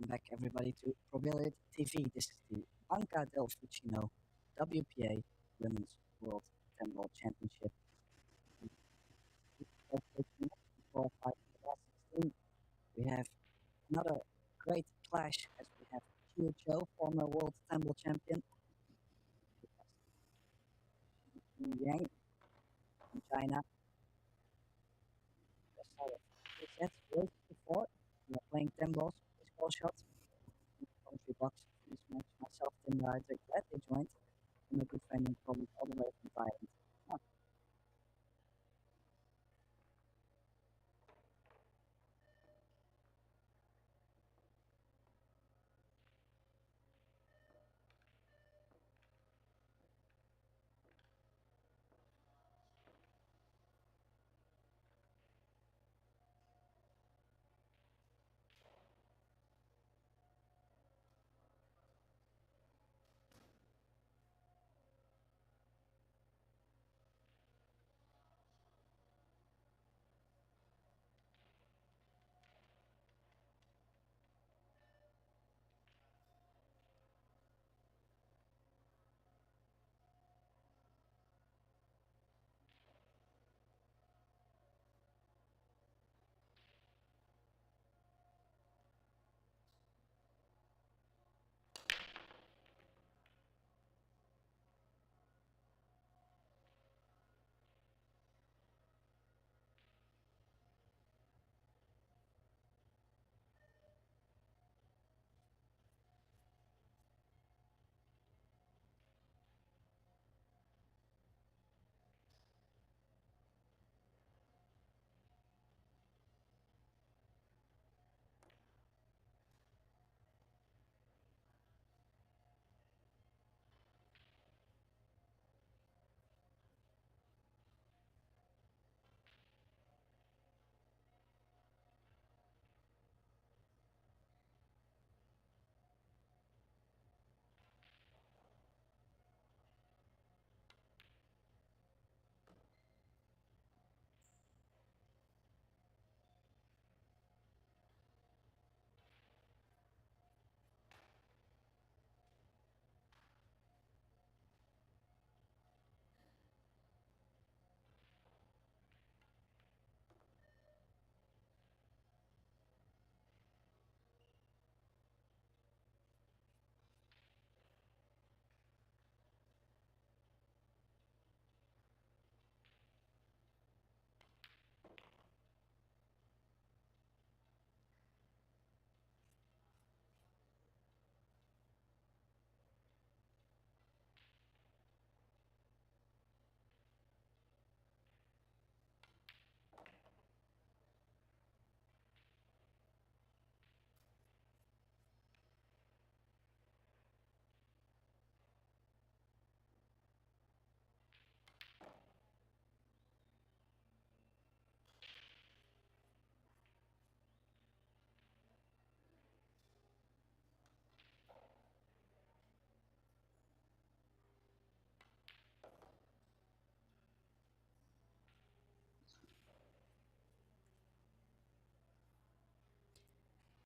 Welcome back, everybody, to Billiards TV. This is the Banca del Fucino WPA Women's World 10 Ball Championship. We have another great clash as we have Chieh-Yu Chou, former World 10 Ball Champion, Zhang Muyan from China. Best out of 3 sets, race before. We are playing 10 balls, this ball shot. Country box for this match. Myself, Tim, gladly joined, and my good friend and colleague all the way from Thailand. Mark.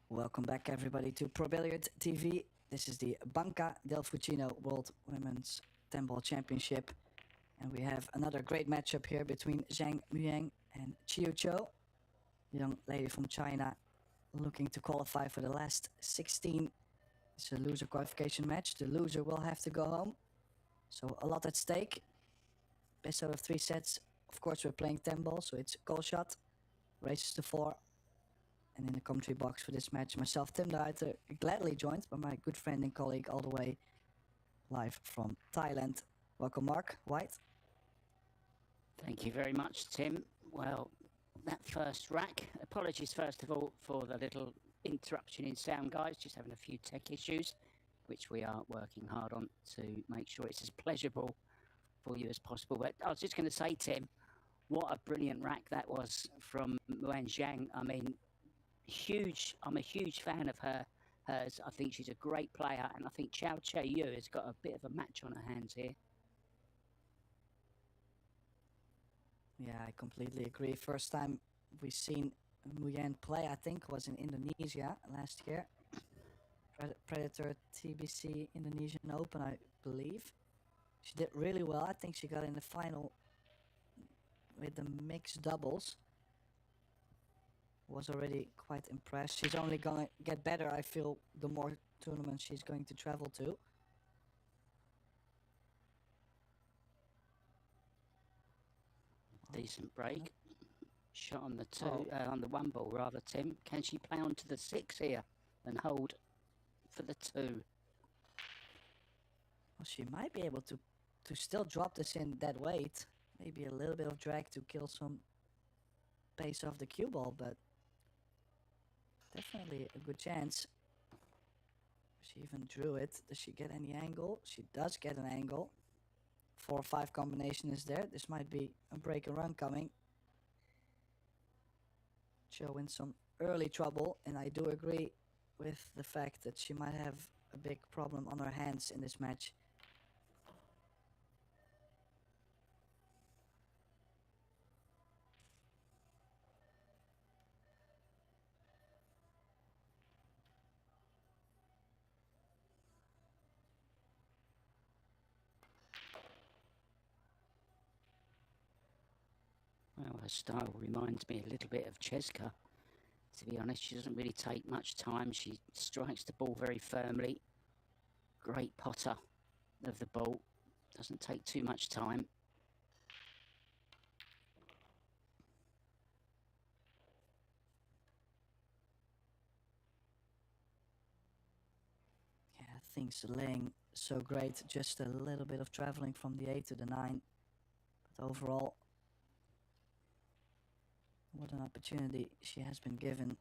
Welcome back, everybody, to Billiards TV. This is the Banca del Fucino World Women's 10 Ball Championship. And we have another great matchup here between Zhang Muyan and Chieh-Yu Chou, young lady from China, looking to qualify for the last 16. It's a loser qualification match. The loser will have to go home. So a lot at stake. Best out of 3 sets. Of course, we're playing 10 balls, so it's goal shot. Races to 4. And in the commentary box for this match, myself, Tim, gladly joined by my good friend and colleague all the way live from Thailand. Welcome, Mark White. Thank you very much, Tim. Well, that first rack, apologies first of all for the little interruption in sound, guys, just having a few tech issues, which we are working hard on to make sure it's as pleasurable for you as possible. But I was just going to say, Tim, what a brilliant rack that was from Muyan Zhang. I mean, I'm a huge fan of hers. I think she's a great player, and I think Chieh-Yu has got a bit of a match on her hands here. Yeah, I completely agree. First time we've seen Muyan play, I think, was in Indonesia last year. Predator TBC Indonesian Open, I believe. She did really well. I think she got in the final with the mixed doubles. Was already quite impressed. She's only gonna get better, I feel, the more tournaments she's going to travel to. Decent break. Shot on the two, on the one ball rather, Tim. Can she play on to the 6 here and hold for the 2? Well, she might be able to still drop this in that weight. Maybe a little bit of drag to kill some pace off the cue ball, but definitely a good chance. She even drew it. Does she get any angle? She does get an angle. 4-5 combination is there. This might be a break and run coming. Chou in some early trouble, and I do agree with the fact that she might have a big problem on her hands in this match. Well, her style reminds me a little bit of Cheska. To be honest, she doesn't really take much time. She strikes the ball very firmly. Great potter of the ball. Doesn't take too much time. Yeah, things laying so great. Just a little bit of traveling from the 8 to the 9. But overall, what an opportunity she has been given.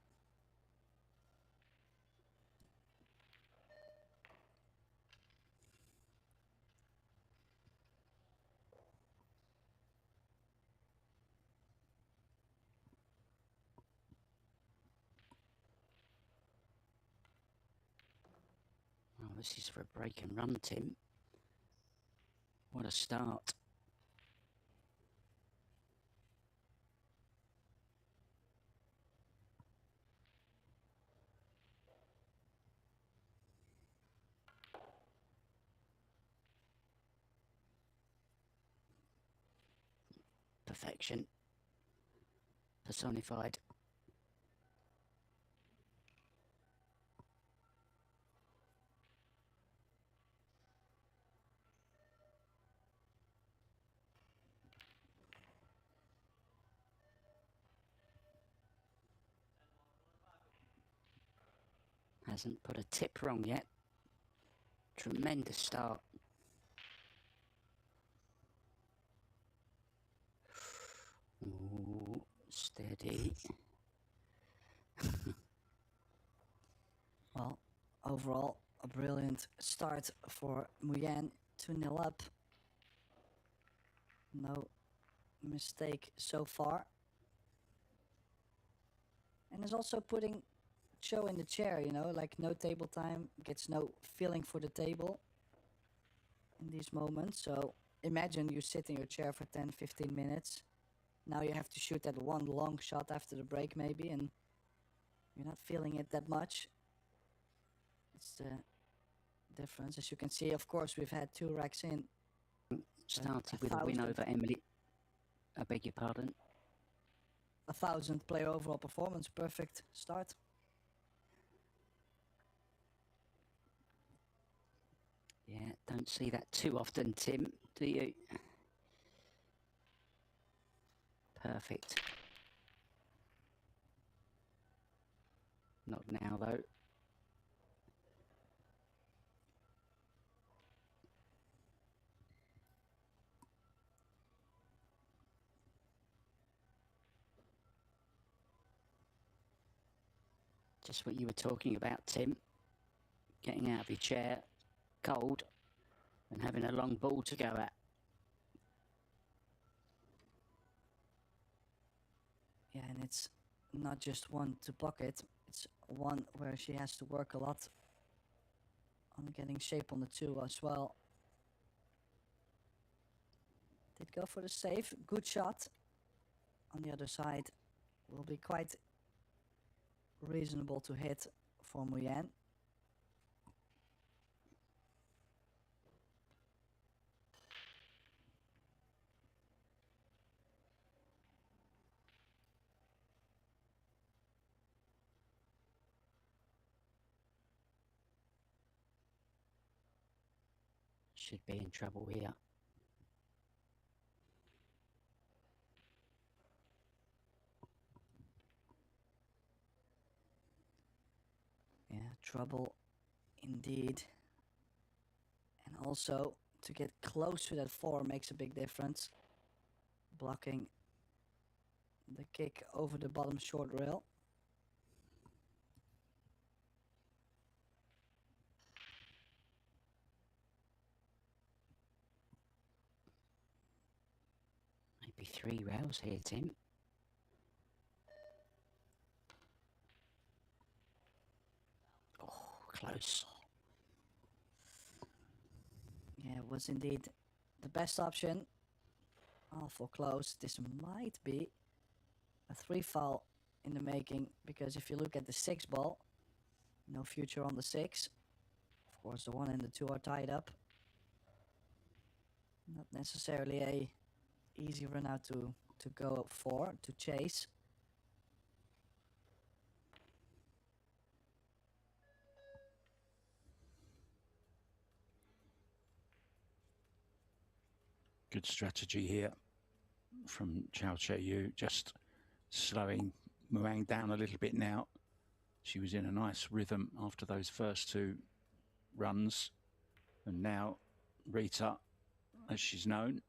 Well, this is for a break and run, Tim. What a start. Perfection personified. Hasn't put a tip wrong yet. Tremendous start. Ooh, steady. Well, overall, a brilliant start for Muyan. 2-0 up. No mistake so far. And is also putting Chou in the chair, you know, like no table time, gets no feeling for the table in these moments. So imagine you sit in your chair for 10-15 minutes. Now you have to shoot that one long shot after the break maybe, and you're not feeling it that much. It's the difference. As you can see, of course, we've had 2 racks in. Started with a win over Emily. I beg your pardon. 1,000 player overall performance. Perfect start. Yeah, don't see that too often, Tim, do you? Perfect. Not now, though. Just what you were talking about, Tim. Getting out of your chair, cold, and having a long ball to go at. Yeah, and it's not just one to pocket. It's one where she has to work a lot on getting shape on the 2 as well. Did go for the save. Good shot. On the other side will be quite reasonable to hit for Muyan. should be in trouble here. Yeah, trouble indeed. And also, to get close to that 4 makes a big difference. Blocking the kick over the bottom short rail. Maybe 3 rails here, Tim. Oh, close. Yeah, it was indeed the best option. Awful close. This might be a 3 foul in the making, because if you look at the 6 ball, no future on the 6. Of course, the 1 and the 2 are tied up. Not necessarily a easy run out to go up for, to chase. Good strategy here from Chieh-Yu, just slowing Muyan down a little bit now. She was in a nice rhythm after those first 2 runs, and now Rita, as she's known,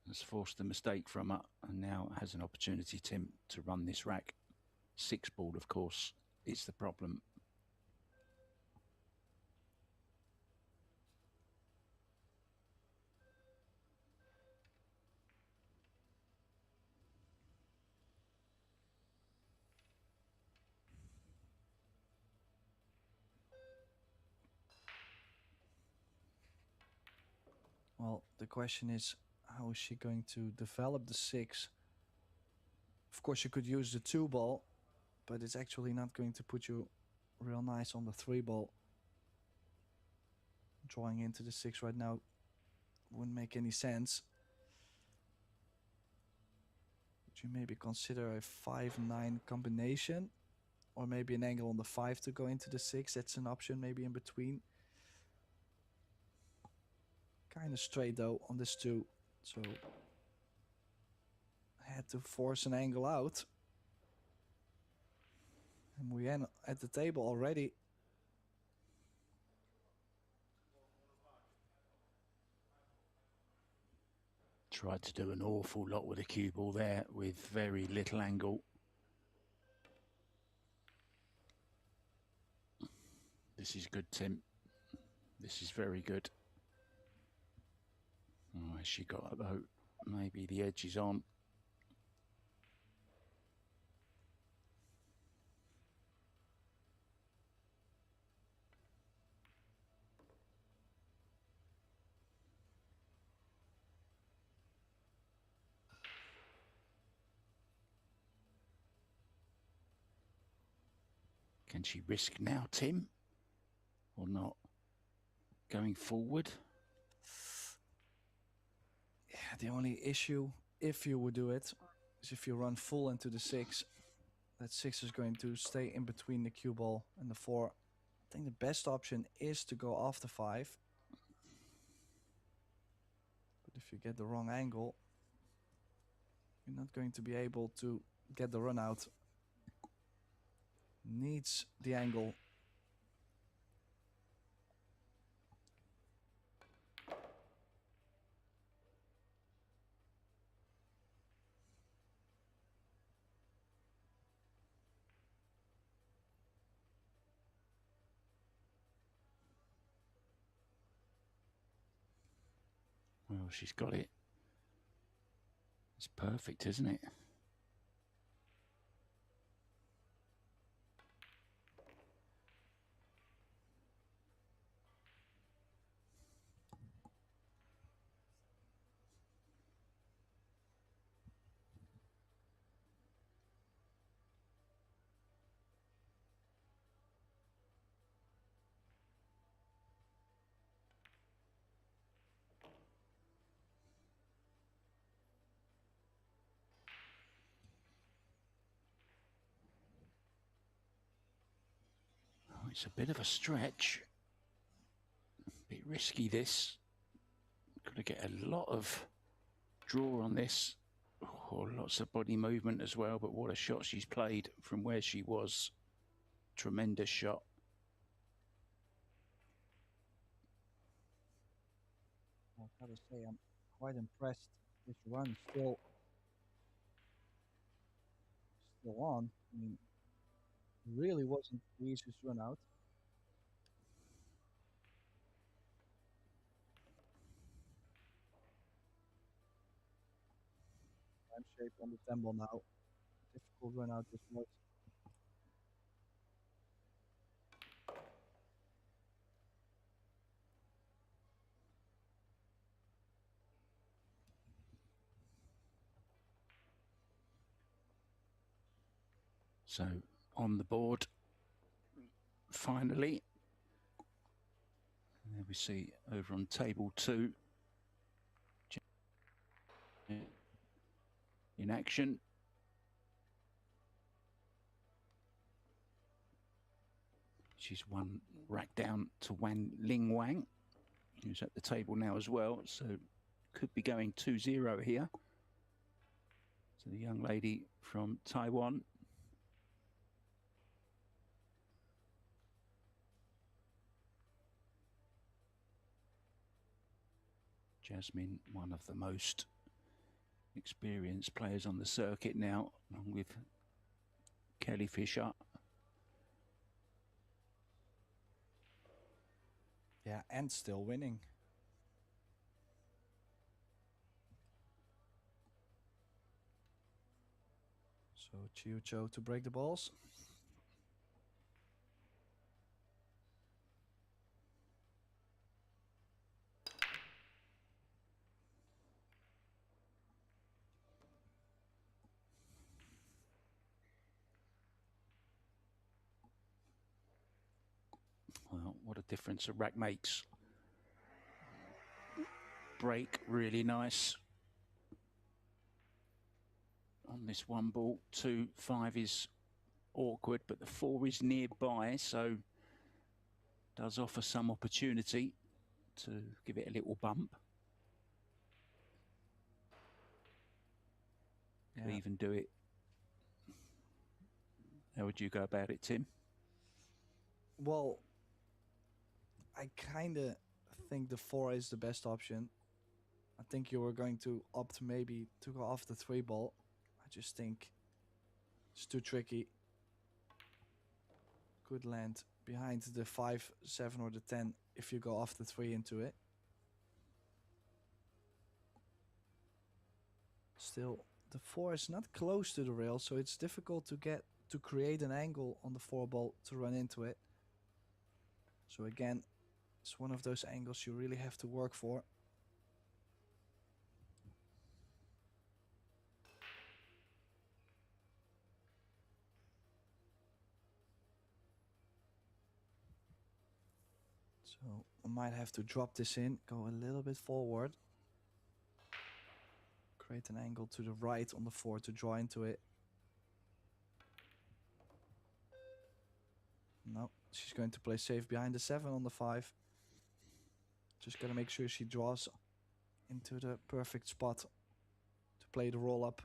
has forced the mistake from her and now has an opportunity, Tim, to run this rack. 6 ball, of course, is the problem. Well, the question is, how is she going to develop the 6? Of course, you could use the 2 ball, but it's actually not going to put you real nice on the 3 ball. Drawing into the 6 right now wouldn't make any sense. Would you maybe consider a 5-9 combination? Or maybe an angle on the 5 to go into the 6? That's an option, maybe in between. Kind of straight though on this 2, so I had to force an angle out. And Muyan at the table already. Tried to do an awful lot with a cue ball there with very little angle. This is good, Tim. This is very good. Oh, has she got though? Maybe the edge is on. Can she risk now, Tim? Or not? Going forward? Yeah, the only issue, if you would do it, is if you run full into the 6. That 6 is going to stay in between the cue ball and the 4. I think the best option is to go off the 5. But if you get the wrong angle, you're not going to be able to get the run out. Needs the angle. Well, she's got it. It's perfect, isn't it? Oh, it's a bit of a stretch. Bit risky this. Got to get a lot of draw on this. Oh, lots of body movement as well, but what a shot she's played from where she was. Tremendous shot. I've got to say, I'm quite impressed. This run still on. I mean, really wasn't the easiest run out. Time shape on the 10 ball now. Difficult run out this was. So on the board, finally. And there we see over on table 2 in action. She's one rack down to Ling Wang, who's at the table now as well. So could be going 2-0 here. So the young lady from Taiwan. Jasmine, one of the most experienced players on the circuit now, along with Kelly Fisher. Yeah, and still winning. So Chieh-Yu Chou to break the balls. Well, what a difference a rack makes. Break, really nice. On this one ball, 2-5 is awkward, but the 4 is nearby, so does offer some opportunity to give it a little bump. Yeah. To even do it. How would you go about it, Tim? Well, I kind of think the 4 is the best option. I think you were going to opt maybe to go off the 3 ball. I just think it's too tricky. Could land behind the 5, 7 or the 10 if you go off the 3 into it. Still, the 4 is not close to the rail, so it's difficult to create an angle on the 4 ball to run into it. So again, it's one of those angles you really have to work for. So I might have to drop this in, go a little bit forward. Create an angle to the right on the 4 to draw into it. No, she's going to play safe behind the 7 on the 5. Just gotta make sure she draws into the perfect spot to play the roll up.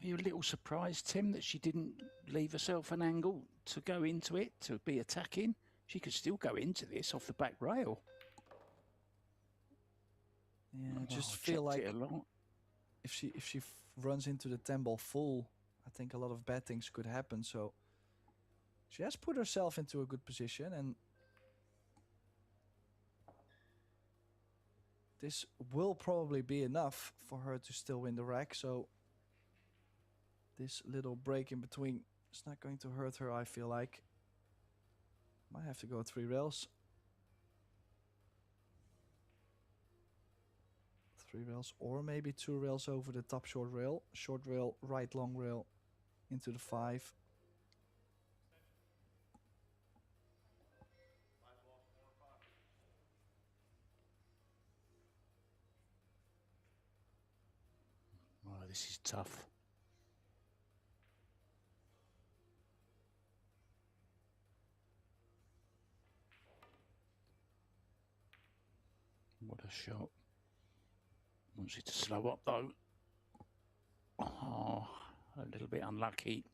Are you a little surprised, Tim, that she didn't leave herself an angle to go into it, to be attacking? She could still go into this off the back rail. Yeah, I just feel like if she runs into the 10 ball full, I think a lot of bad things could happen. So she has put herself into a good position, and this will probably be enough for her to still win the rack. So this little break in between is not going to hurt her, I feel like. Might have to go 3 rails. 3 rails, or maybe 2 rails over the top short rail, right long rail into the 5. Oh, this is tough. First shot. Wants it to slow up though. Oh, a little bit unlucky.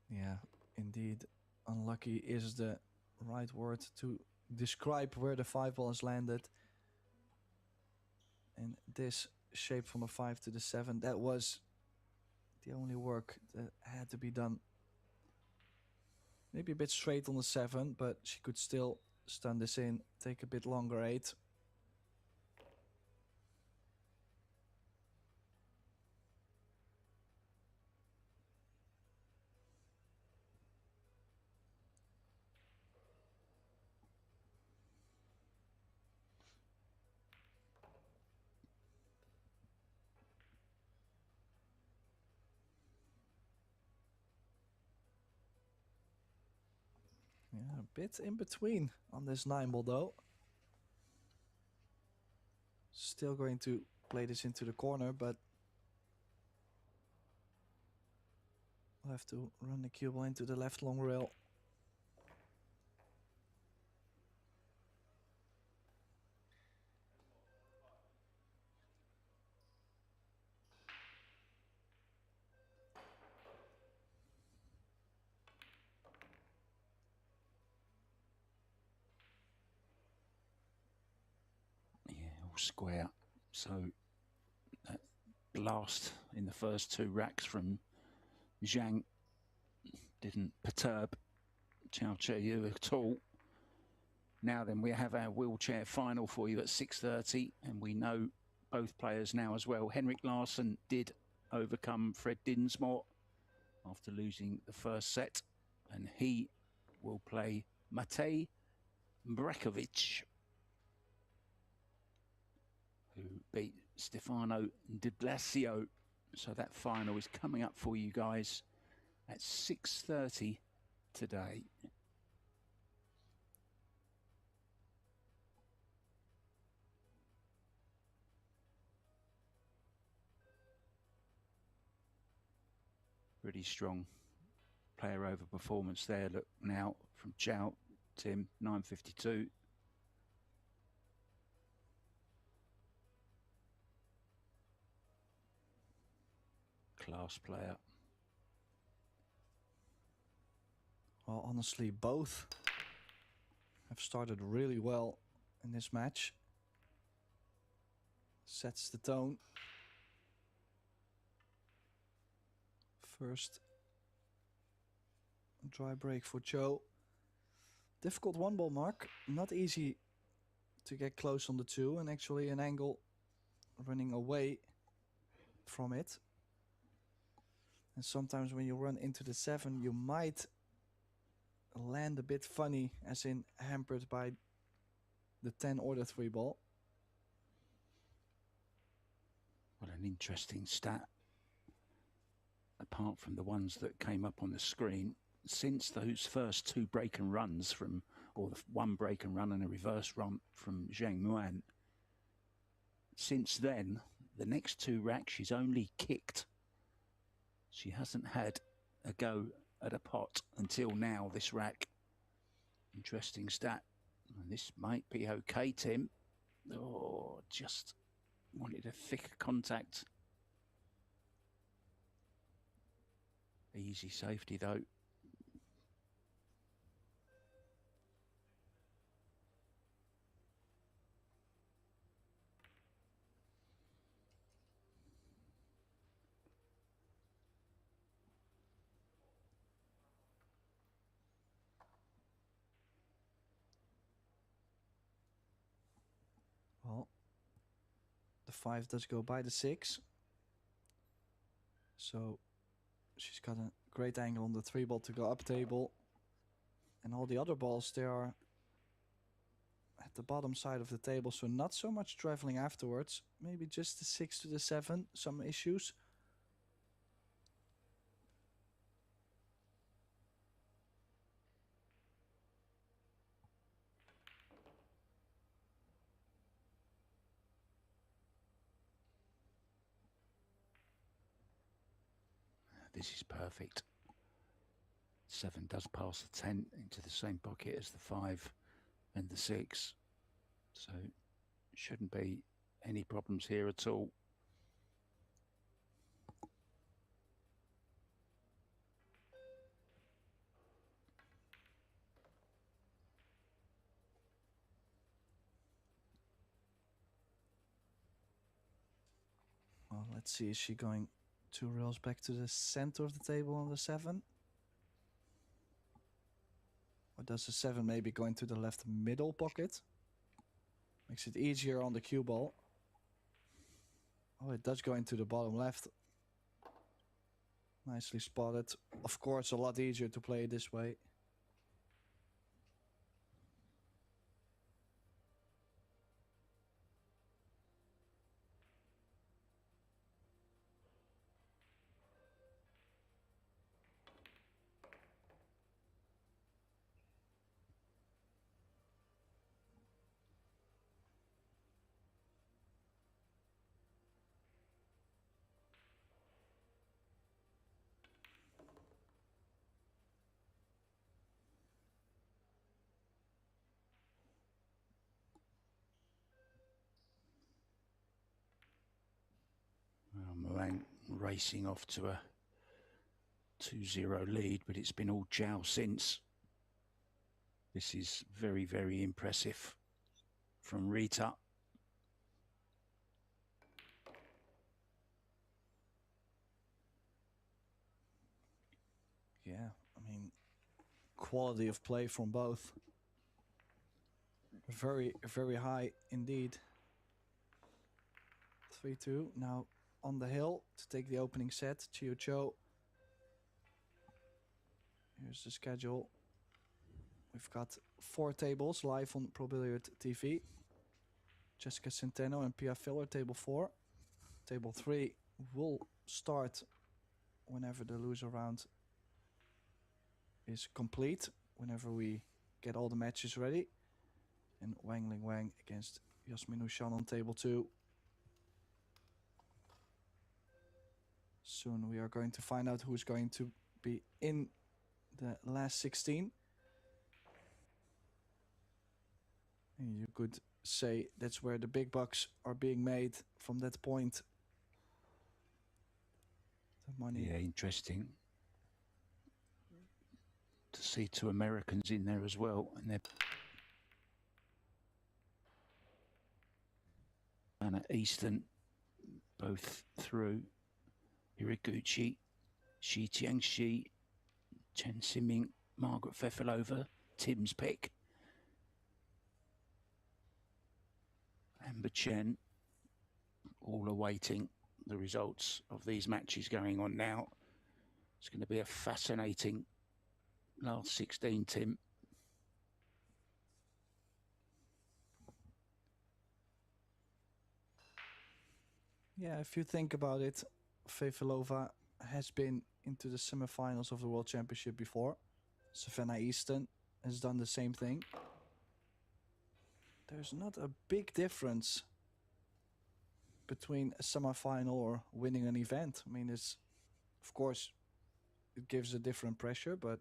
Yeah, indeed. Unlucky is the right word to describe where the 5 ball has landed. And this shape from a 5 to the 7, that was the only work that had to be done. Maybe a bit straight on the 7, but she could still stun this in, take a bit longer 8. Yeah, a bit in between on this 9 ball though. Still going to play this into the corner, but we'll have to run the cue ball into the left long rail. Square. So that blast in the first 2 racks from Zhang didn't perturb Chieh-Yu at all. Now then, we have our wheelchair final for you at 6:30, and we know both players now as well. Henrik Larsson did overcome Fred Dinsmore after losing the first set, and he will play Matej Brekovic, who beat Stefano Di Blasio. So that final is coming up for you guys at 6:30 today. Pretty strong player over performance there. Look now from Chow, Tim, 9.52. Class player. Well, honestly, both have started really well in this match. Sets the tone. First dry break for Chou. Difficult 1 ball mark. Not easy to get close on the 2, and actually an angle running away from it. And sometimes when you run into the 7, you might land a bit funny, as in hampered by the 10 or the 3 ball. What an interesting stat. Apart from the ones that came up on the screen, since those first 2 break and runs from, or the 1 break and run and a reverse run from Zhang Muyan, since then, the next 2 racks she's only kicked. She hasn't had a go at a pot until now, this rack. Interesting stat. And this might be okay, Tim. Oh, just wanted a thicker contact. Easy safety, though. Well, the 5 does go by the 6. So she's got a great angle on the 3 ball to go up table. And all the other balls, they are at the bottom side of the table, so not so much traveling afterwards. Maybe just the 6 to the 7, some issues. this is perfect. 7 does pass the 10 into the same pocket as the 5 and the 6. So shouldn't be any problems here at all. Well, let's see, is she going 2 rails back to the center of the table on the 7? Or does the 7 maybe go into the left middle pocket? Makes it easier on the cue ball. Oh, it does go into the bottom left. Nicely spotted. Of course, a lot easier to play it this way. Muang racing off to a 2-0 lead, but it's been all Zhao since. This is very, very impressive from Rita. Yeah, I mean, quality of play from both. Very, very high indeed. 3-2. Now on the hill to take the opening set. Chieh-Yu Chou. Here's the schedule. We've got 4 tables live on Pro Billiard TV. Jessica Centeno and Pia Filler, table 4. Table 3 will start whenever the loser round is complete, whenever we get all the matches ready. And Wang Ling Wang against Yasmin Ushan on table 2. Soon we are going to find out who's going to be in the last 16. And you could say that's where the big bucks are being made from that point. The money. Yeah, interesting to see 2 Americans in there as well, and they're Anna Easton both through. Hiriguchi, Shi Tiangxi, Chen Siming, Margaret Fefilova, Tim's pick, Amber Chen, all awaiting the results of these matches going on now. It's going to be a fascinating last 16, Tim. Yeah, if you think about it, Fefilova has been into the semifinals of the World Championship before. Savannah Easton has done the same thing. There's not a big difference between a semifinal or winning an event. I mean, it's, of course, it gives a different pressure, but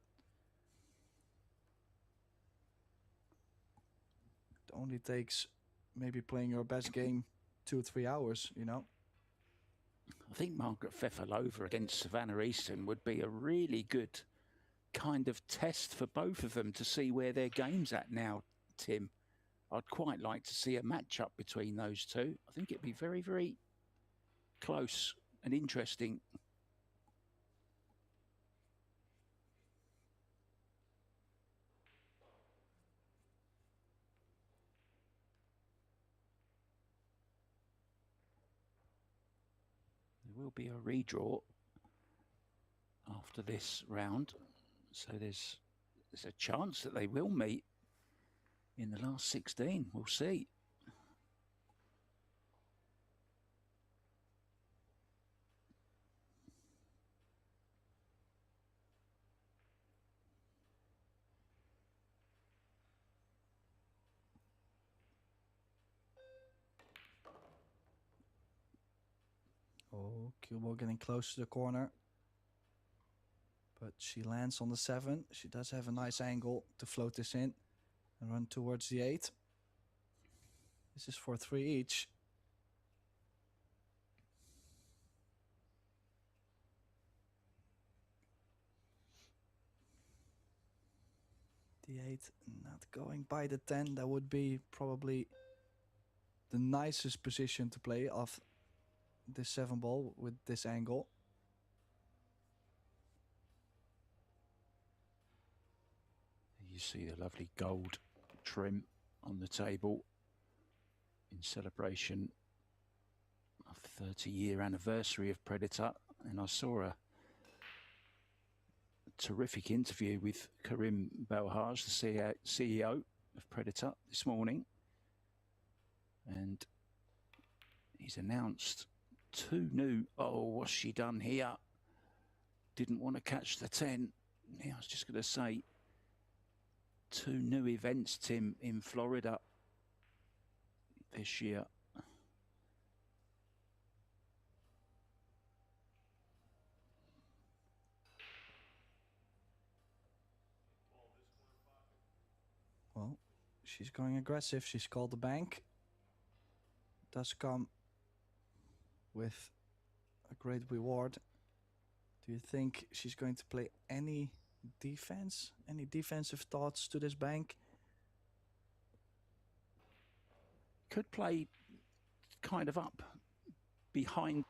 it only takes maybe playing your best game 2 or 3 hours, you know? I think Margaret Fefilova against Savannah Easton would be a really good kind of test for both of them to see where their game's at now, Tim. I'd quite like to see a match-up between those two. I think it'd be very, very close and interesting. There will be a redraw after this round, so there's a chance that they will meet in the last 16. We'll see. Oh, cue ball getting close to the corner. But she lands on the 7. She does have a nice angle to float this in and run towards the 8. This is for 3 each. The 8 not going by the 10. That would be probably the nicest position to play off this 7 ball with this angle. You see the lovely gold trim on the table in celebration of the 30-year anniversary of Predator. And I saw a terrific interview with Karim Belhaj, the CEO of Predator, this morning. And he's announced 2 new, oh, what's she done here? Didn't want to catch the 10. Yeah, I was just going to say, 2 new events, Tim, in Florida this year. Well, she's going aggressive. She's called the bank. Does come with a great reward. Do you think she's going to play any defense? Any defensive thoughts to this bank? Could play kind of up behind.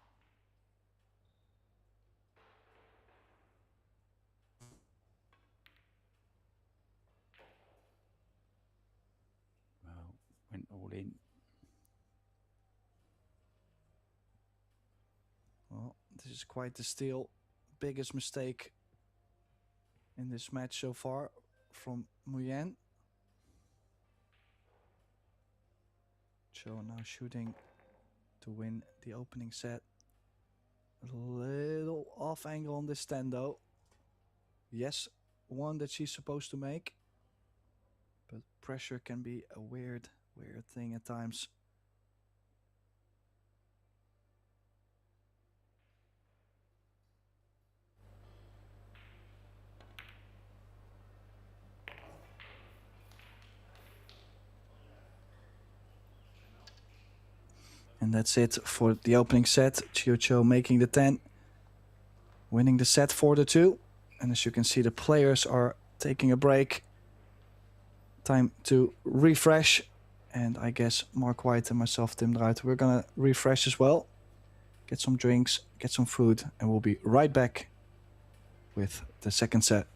Well, went all in. Well, this is quite the steal. Biggest mistake in this match so far from Muyan. Chou now shooting to win the opening set. A little off angle on this 10 though. Yes, one that she's supposed to make. But pressure can be a weird thing at times. And that's it for the opening set. Chieh-Yu Chou making the 10. Winning the set 4-2. And as you can see, the players are taking a break. Time to refresh. And I guess Mark White and myself, Tim Druit, we're going to refresh as well. Get some drinks, get some food. And we'll be right back with the second set.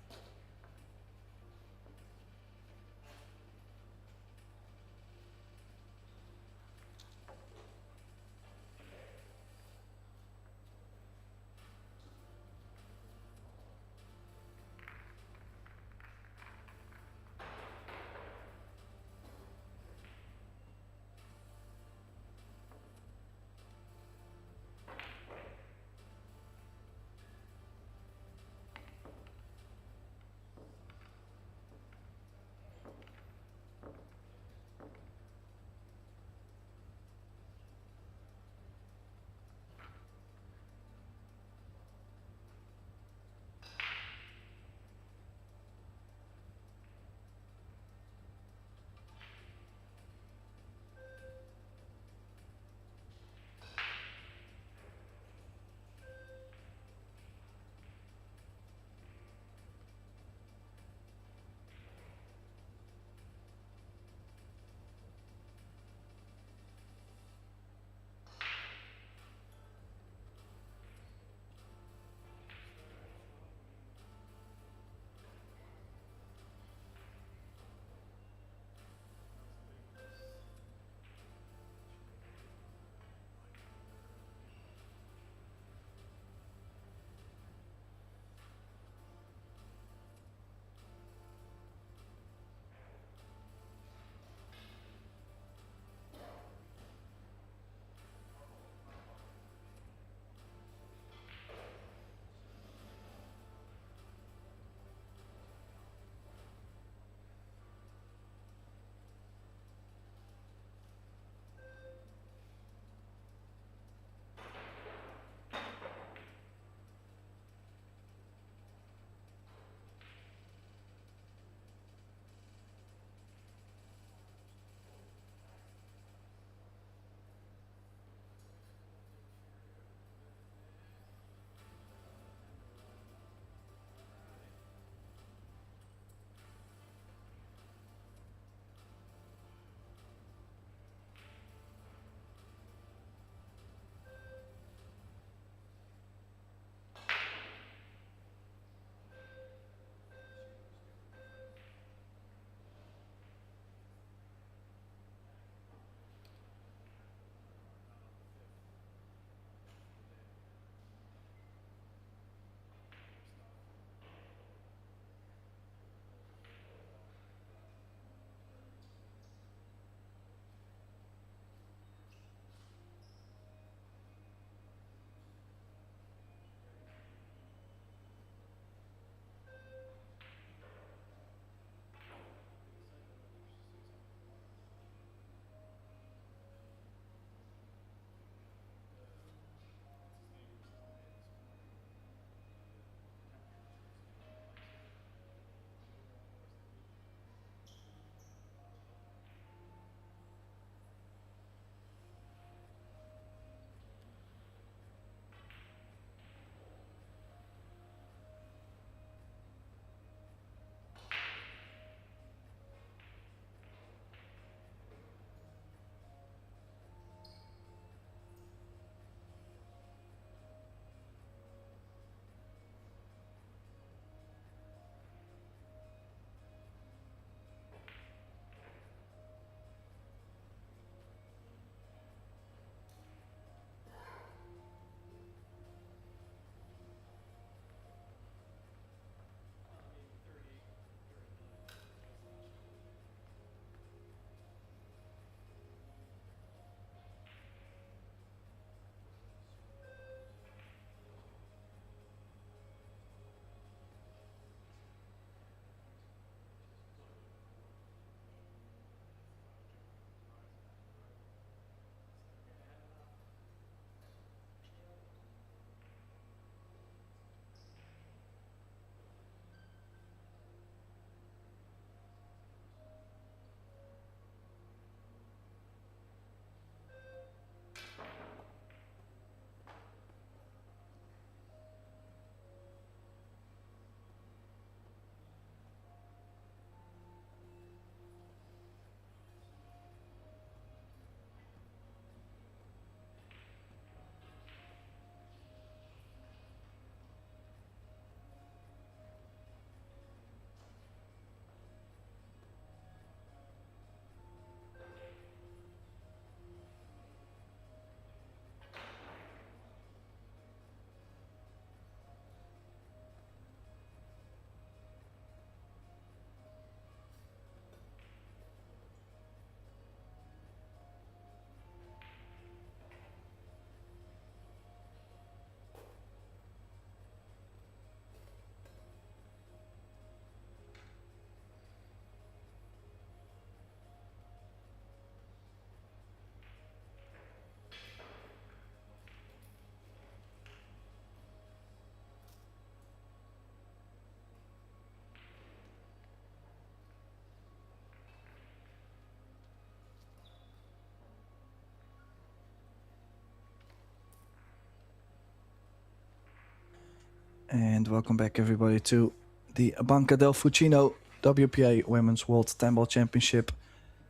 And welcome back, everybody, to the Banca del Fucino WPA Women's World 10 Ball Championship.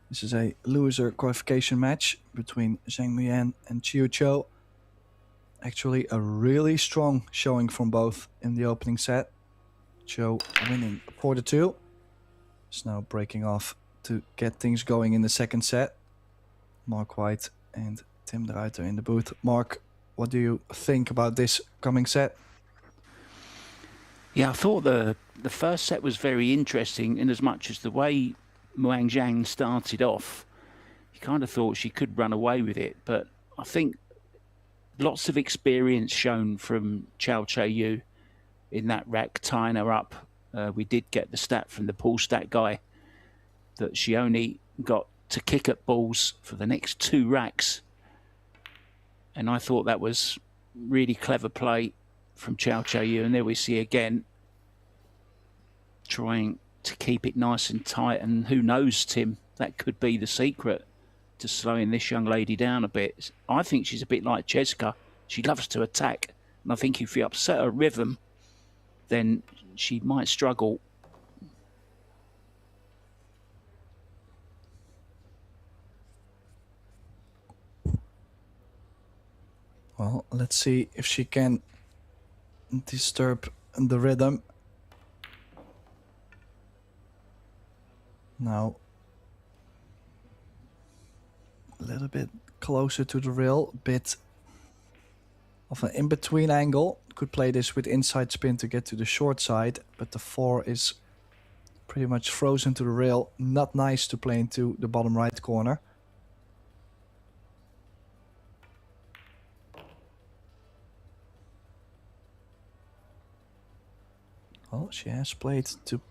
This is a loser qualification match between Zhang Muyan and Chieh-Yu Chou. Actually, a really strong showing from both in the opening set. Chou winning 4-2. Is now breaking off to get things going in the second set. Mark White and Tim de Ruiter in the booth. Mark, what do you think about this coming set? Yeah, I thought the first set was very interesting in as much as the way Muang Zhang started off, you kind of thought she could run away with it. But I think lots of experience shown from Chieh-Yu in that rack, tying her up. We did get the stat from the pool stat guy that she only got to kick at balls for the next 2 racks. And I thought that was really clever play from Chieh-Yu. And there we see again, trying to keep it nice and tight. And who knows, Tim, that could be the secret to slowing this young lady down a bit. I think she's a bit like Cheska. She loves to attack. And I think if you upset her rhythm, then she might struggle. Well, let's see if she can disturb the rhythm. Now, a little bit closer to the rail, bit of an in-between angle. Could play this with inside spin to get to the short side, but the 4 is pretty much frozen to the rail. Not nice to play into the bottom right corner. Well, she has played to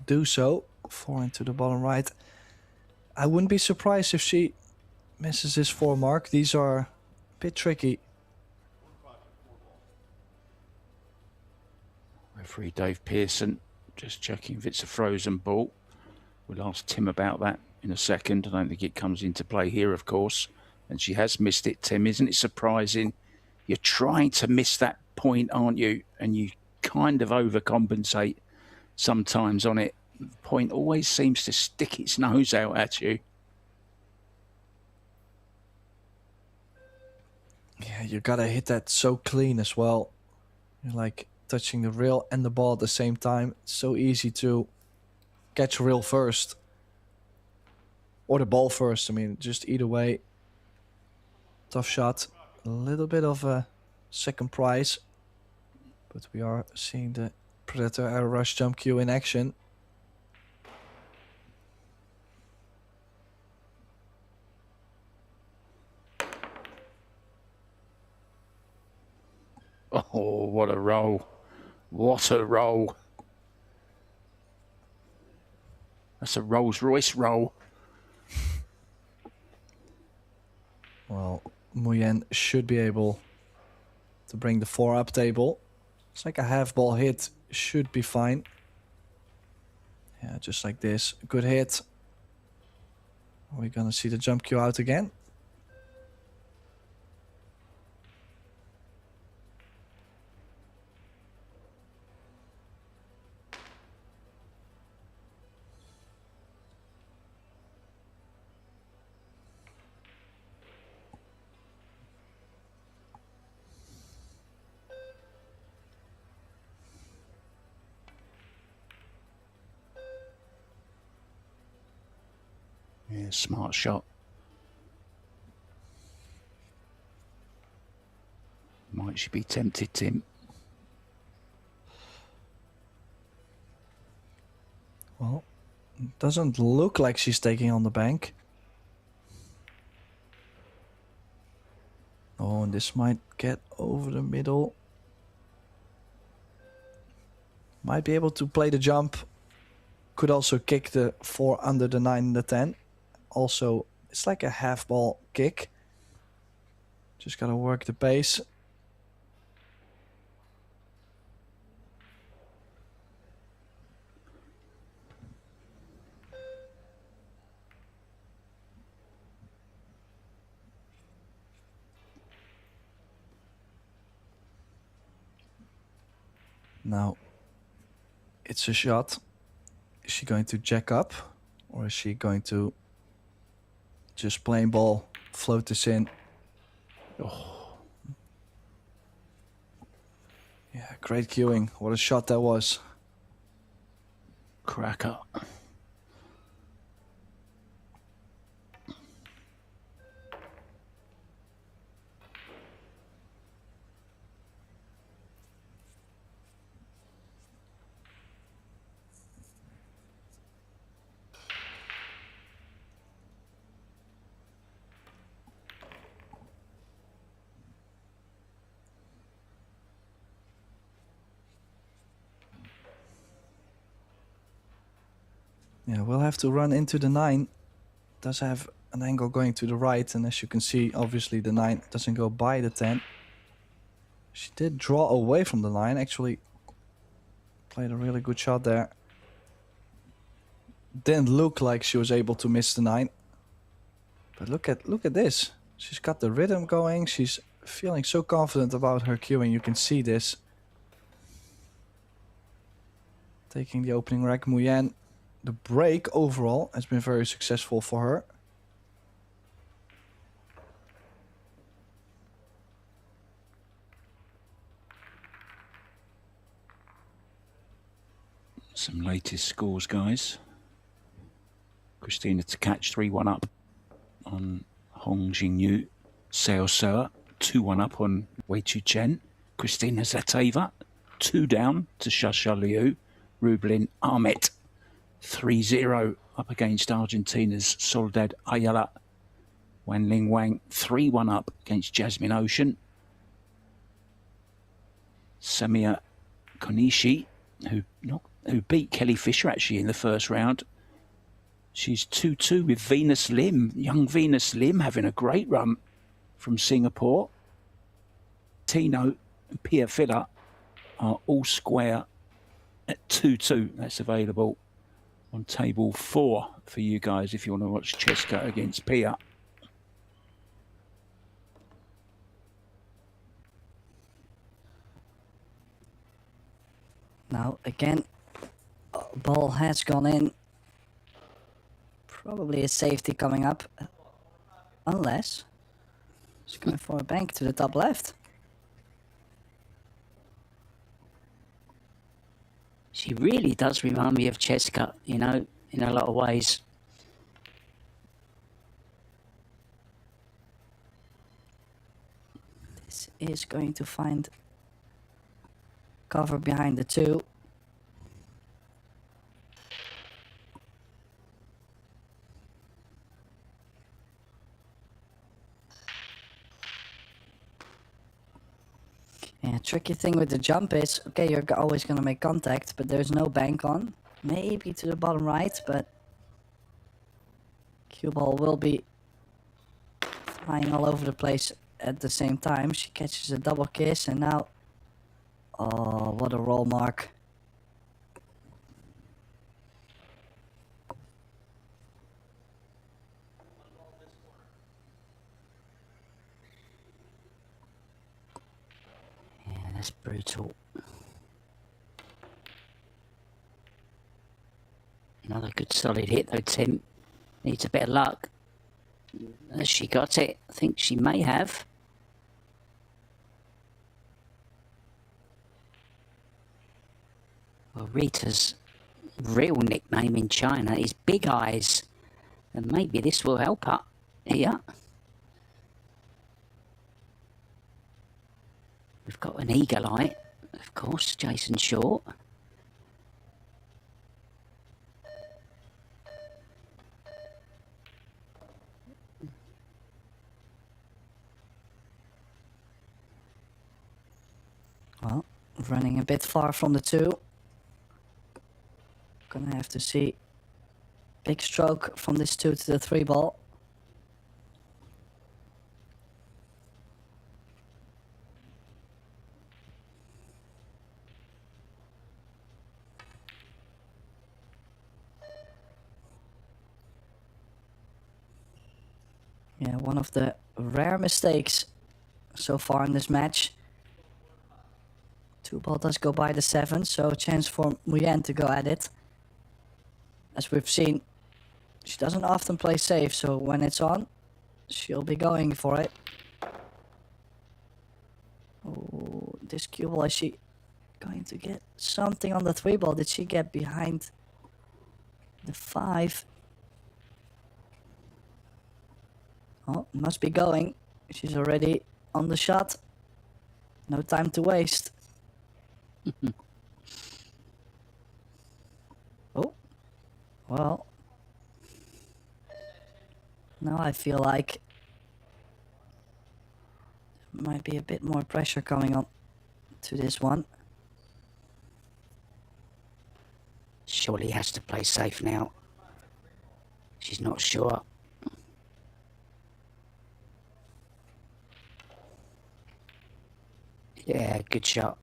do so. 4 into the bottom right. I wouldn't be surprised if she misses this 4 mark. These are a bit tricky. Referee Dave Pearson just checking if it's a frozen ball. We'll ask Tim about that in a second. I don't think it comes into play here, of course. And she has missed it, Tim. Isn't it surprising? You're trying to miss that point, aren't you? And you kind of overcompensate sometimes on it. The point always seems to stick its nose out at you. Yeah, you gotta hit that so clean as well. You're like touching the rail and the ball at the same time. It's so easy to catch rail first. Or the ball first. I mean, just either way. Tough shot. A little bit of a second prize. But we are seeing the Predator Air Rush jump cue in action. Oh, what a roll. What a roll. That's a Rolls Royce roll. Well, Muyan should be able to bring the 4 up table. It's like a half ball hit. Should be fine. Yeah, just like this. Good hit. Are we gonna see the jump cue out again? Yeah, smart shot. Might she be tempted, Tim? Well, it doesn't look like she's taking on the bank. Oh, and this might get over the middle. Might be able to play the jump. Could also kick the 4 under the 9 and the 10. Also, it's like a half ball kick. Just gotta work the pace. Now, it's a shot. Is she going to jack up? Or is she going to just plain ball, float this in? Oh, Yeah, great cueing. What a shot that was. cracker. Yeah, we'll have to run into the 9. Does have an angle going to the right, and as you can see, obviously the 9 doesn't go by the 10. She did draw away from the 9, actually played a really good shot there. Didn't look like she was able to miss the 9. But look at this. She's got the rhythm going. She's feeling so confident about her cueing. You can see this. Taking the opening rack, Muyan. The break overall has been very successful for her. Some latest scores, guys. Christina to catch 3-1 up on Hong Jingyu. Seo Soa 2-1 up on Wei Chu Chen. Christina Zateva 2 down to Shasha Liu. Rublin Ahmet 3-0 up against Argentina's Soledad Ayala. Wanling Wang 3-1 up against Jasmine Ocean. Samia Konishi, who beat Kelly Fisher actually in the first round. She's 2-2 with Venus Lim. Young Venus Lim having a great run from Singapore. Tino and Pia Filler are all square at 2-2. That's available on table 4 for you guys if you want to watch Cheska against Pia. Now again, ball has gone in. Probably a safety coming up, unless she's going for a bank to the top left. She really does remind me of Cheska, you know, in a lot of ways. This is going to find cover behind the 2. Yeah, tricky thing with the jump is, okay, you're always going to make contact, but there's no bank on. Maybe to the bottom right, but cue ball will be flying all over the place at the same time. She catches a double kiss, and now, oh, what a roll mark. That's brutal. Another good solid hit though, Tim. Needs a bit of luck. Has she got it? I think she may have. Well, Rita's real nickname in China is Big Eyes. And maybe this will help her here. We've got an eagle eye, of course, Jason Short. Well, running a bit far from the 2. Gonna have to see big stroke from this 2 to the 3 ball. Yeah, one of the rare mistakes so far in this match. Two ball does go by the 7, so a chance for Muyan to go at it. As we've seen, she doesn't often play safe, so when it's on, she'll be going for it. Oh, this cue ball, is she going to get something on the 3 ball? Did she get behind the 5? Oh, must be going. She's already on the shot. No time to waste. Oh, well. Now I feel like there might be a bit more pressure coming on to this one. Surely has to play safe now. She's not sure. Yeah, good shot.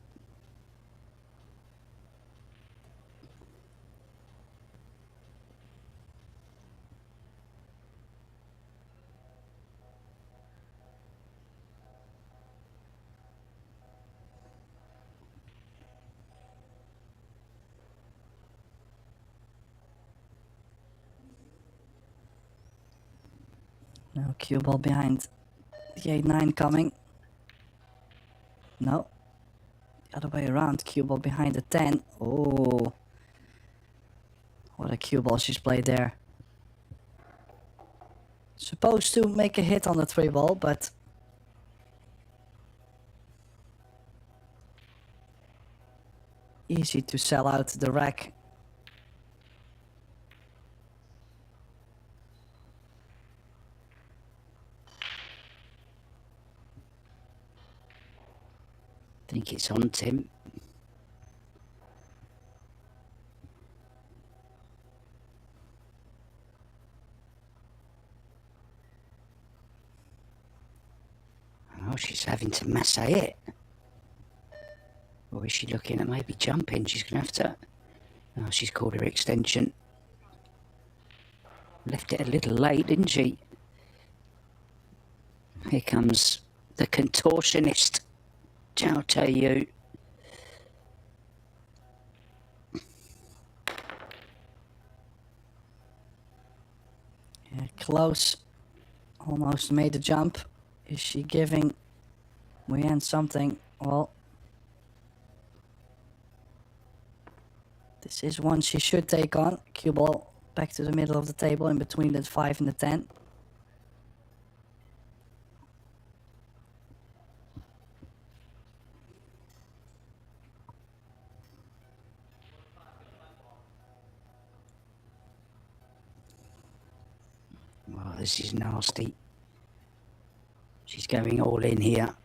Now cue ball behind the 8-9 coming. No. The other way around. Cue ball behind the 10. Oh. What a cue ball she's played there. Supposed to make a hit on the 3 ball, but easy to sell out the rack. I think it's on, Tim. Oh, she's having to massage it. Or is she looking at maybe jumping? She's going to have to... Oh, she's called her extension. Left it a little late, didn't she? Here comes the contortionist, Chieh-Yu. Yeah, close. Almost made the jump. Is she giving Muyan something? Well, this is one she should take on. Cue ball back to the middle of the table in between the 5 and the 10. Oh, this is nasty. She's going all in here.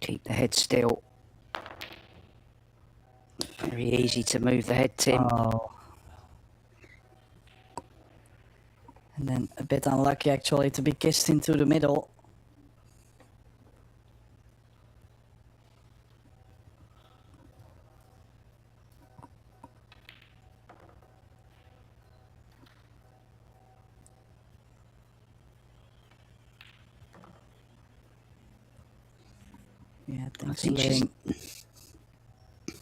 Keep the head still. Very easy to move the head, Tim. Oh. And then a bit unlucky actually to be kissed into the middle. Yeah, I think she's... getting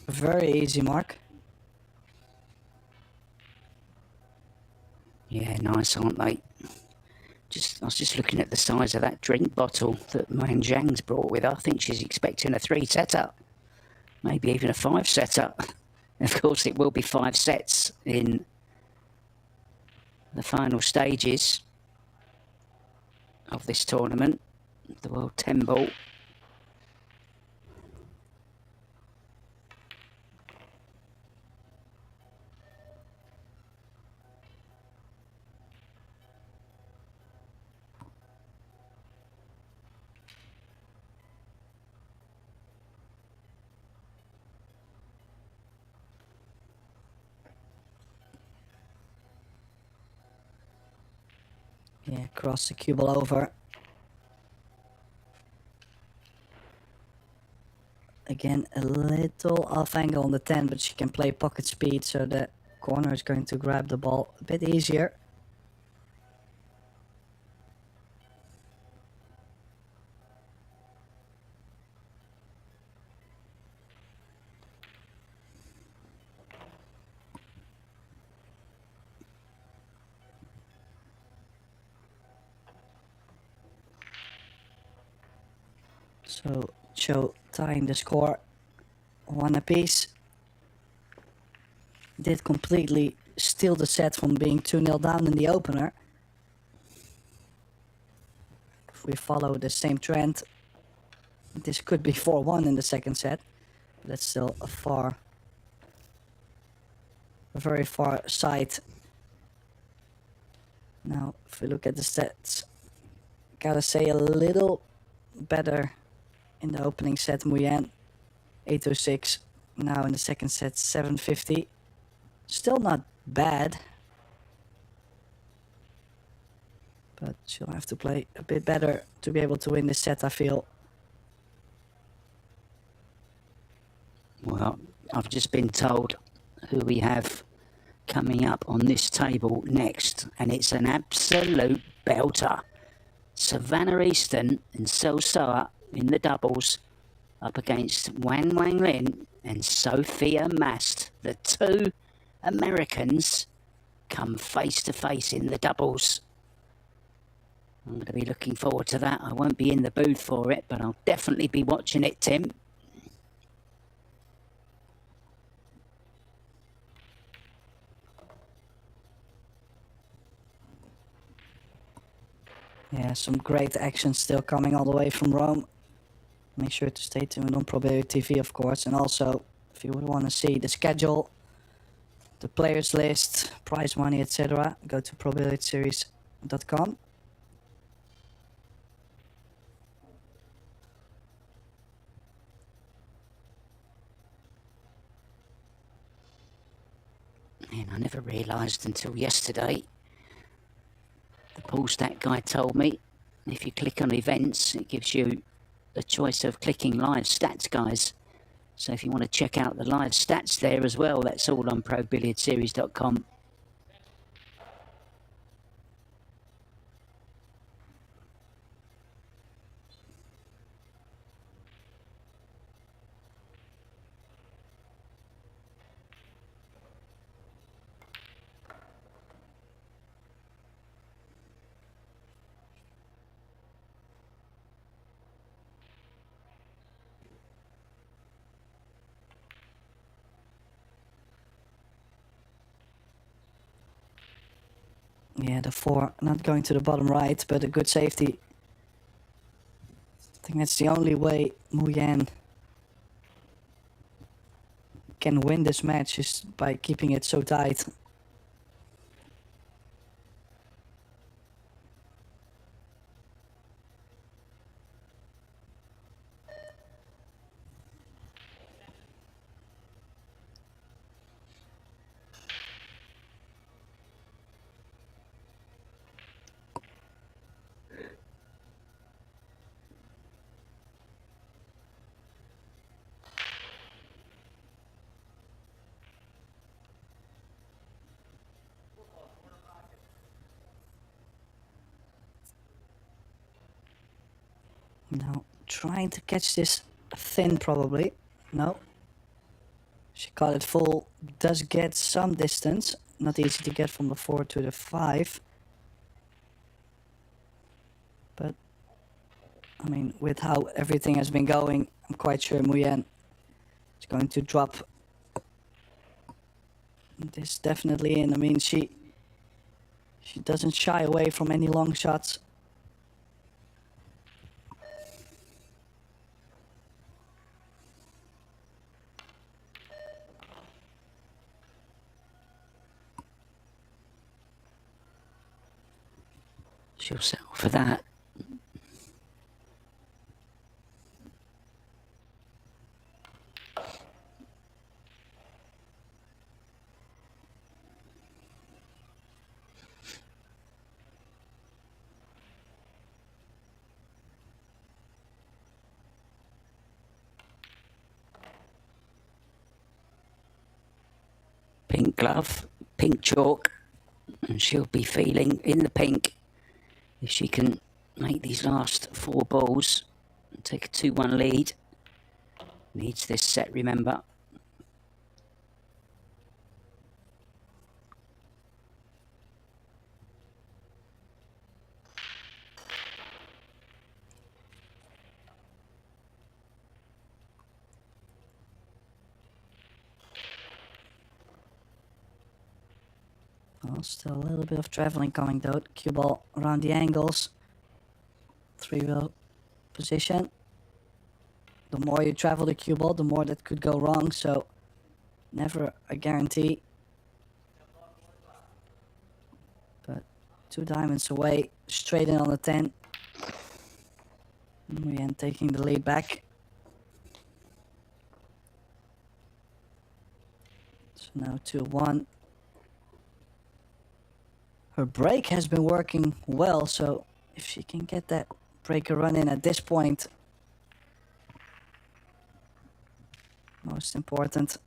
a very easy mark. Yeah, nice, aren't they? I was just looking at the size of that drink bottle that Zhang's brought with her. I think she's expecting a 3 setter, maybe even a 5 setter. Of course, it will be 5 sets in the final stages of this tournament, the World 10 Ball. Yeah, cross the cue ball over. Again, a little off angle on the 10, but she can play pocket speed, so the corner is going to grab the ball a bit easier. So Chou tying the score 1 apiece. Did completely steal the set from being 2-0 down in the opener. If we follow the same trend, this could be 4-1 in the second set. But that's still a very far sight. Now, if we look at the stats, gotta say a little better in the opening set. Muyan 806. Now in the second set 750. Still not bad, but she'll have to play a bit better to be able to win this set, I feel. Well, I've just been told who we have coming up on this table next, and it's an absolute belter. Savannah Easton and So Soa in the doubles up against Wang Wanglin and Sophia Mast. The two Americans come face to face in the doubles. I'm going to be looking forward to that. I won't be in the booth for it, but I'll definitely be watching it, Tim. Yeah, some great action still coming all the way from Rome. Make sure to stay tuned on Probability TV, of course. And also, if you would want to see the schedule, the players list, prize money, etc., go to probabilityseries.com. And I never realised until yesterday, the pool stat guy told me, if you click on events, it gives you the choice of clicking live stats, guys. So if you want to check out the live stats there as well, that's all on ProBilliardsSeries.com. Yeah, the 4 not going to the bottom right, but a good safety. I think that's the only way Muyan can win this match, is by keeping it so tight. Now, trying to catch this thin, probably. No. She caught it full. Does get some distance. Not easy to get from the 4 to the 5. But, I mean, with how everything has been going, I'm quite sure Muyan is going to drop this definitely in. I mean, she doesn't shy away from any long shots. She'll settle for that. Pink glove, pink chalk, and she'll be feeling in the pink if she can make these last 4 balls and take a 2-1 lead. Needs this set, remember. Still a little bit of traveling coming though. Cue ball around the angles. 3-wheel position. The more you travel the cue ball, the more that could go wrong. So never a guarantee. But 2 diamonds away, straight in on the 10. Muyan taking the lead back. So now 2-1. Her break has been working well, so if she can get that breaker run in at this point, most important.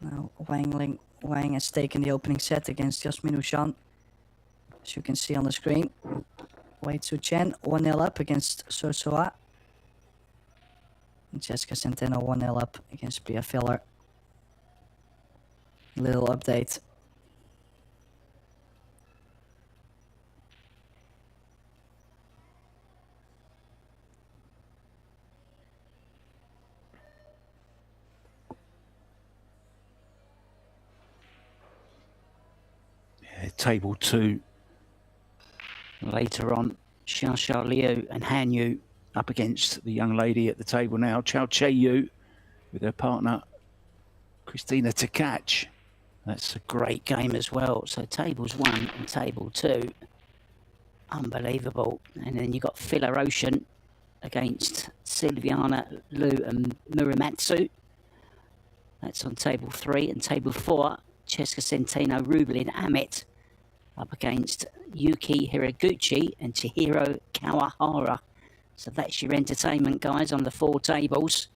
Now Wang has taken the opening set against Jasmine Ushan, as you can see on the screen. Wei Tzu Chen 1-0 up against So Soa. And Jessica Centeno 1-0 up against Pia Filler. Little update. Table 2. Later on, Xia Liu and Han Yu up against the young lady at the table now, Chieh-Yu, with her partner, Christina Tkach. That's a great game as well. So tables 1 and table 2. Unbelievable. And then you've got Filler Ocean against Silviana Liu and Muramatsu. That's on table 3. And table 4, Jessica Centeno, Rublin Amit up against Yuki Hiraguchi and Chihiro Kawahara. So that's your entertainment, guys, on the 4 tables.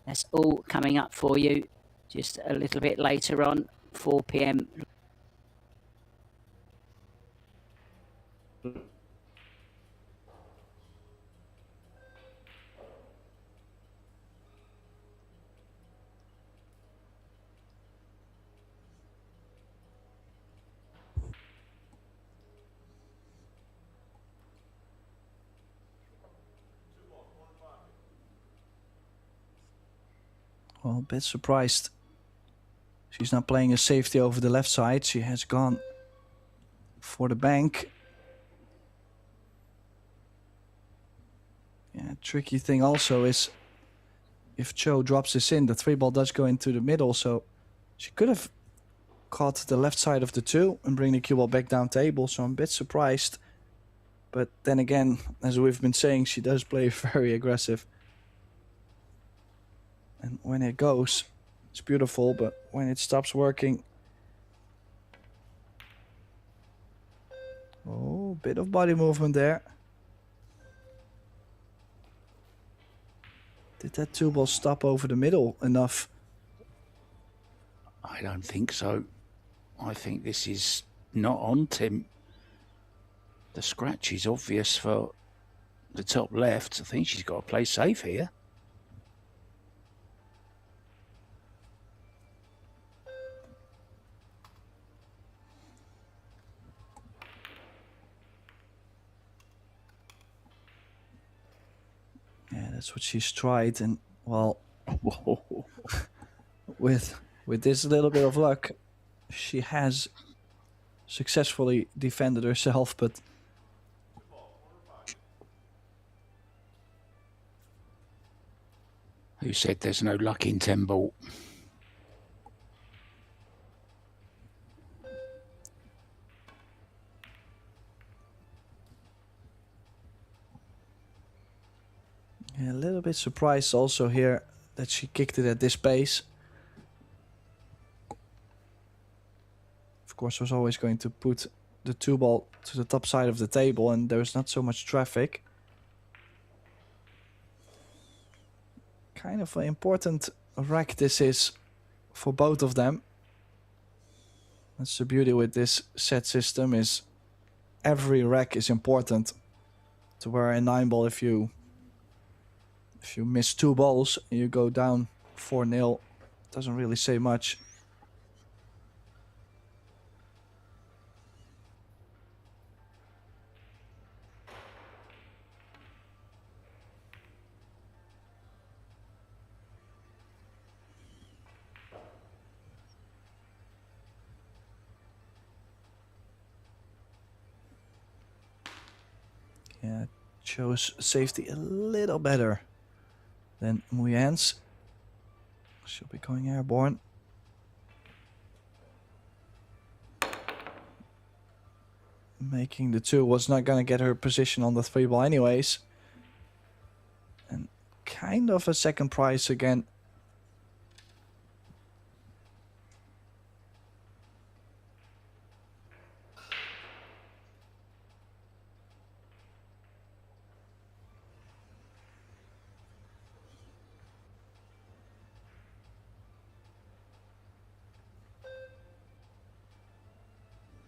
That's all coming up for you just a little bit later on, 4 p.m. Well, a bit surprised. She's not playing a safety over the left side. She has gone for the bank. Yeah, tricky thing also is if Chou drops this in, the 3 ball does go into the middle. So she could have caught the left side of the 2 and bring the cue ball back down table. So I'm a bit surprised. But then again, as we've been saying, she does play very aggressive. And when it goes, it's beautiful, but when it stops working... Oh, bit of body movement there. Did that 2 ball stop over the middle enough? I don't think so. I think this is not on, Tim. The scratch is obvious for the top left. I think she's got to play safe here. Yeah, that's what she's tried, and well, with this little bit of luck, she has successfully defended herself, but who said there's no luck in 10 ball? yeah, a little bit surprised also here that she kicked it at this pace. Of course, was always going to put the 2 ball to the top side of the table, and there's not so much traffic. Kind of an important rack this is for both of them. That's the beauty with this set system, is every rack is important. To where in 9 ball, if you miss 2 balls and you go down 4-0, doesn't really say much. Yeah, Chou's safety a little better than Muyan's. She'll be going airborne. Making the 2 was not going to get her position on the 3 ball anyways. And kind of a second prize again.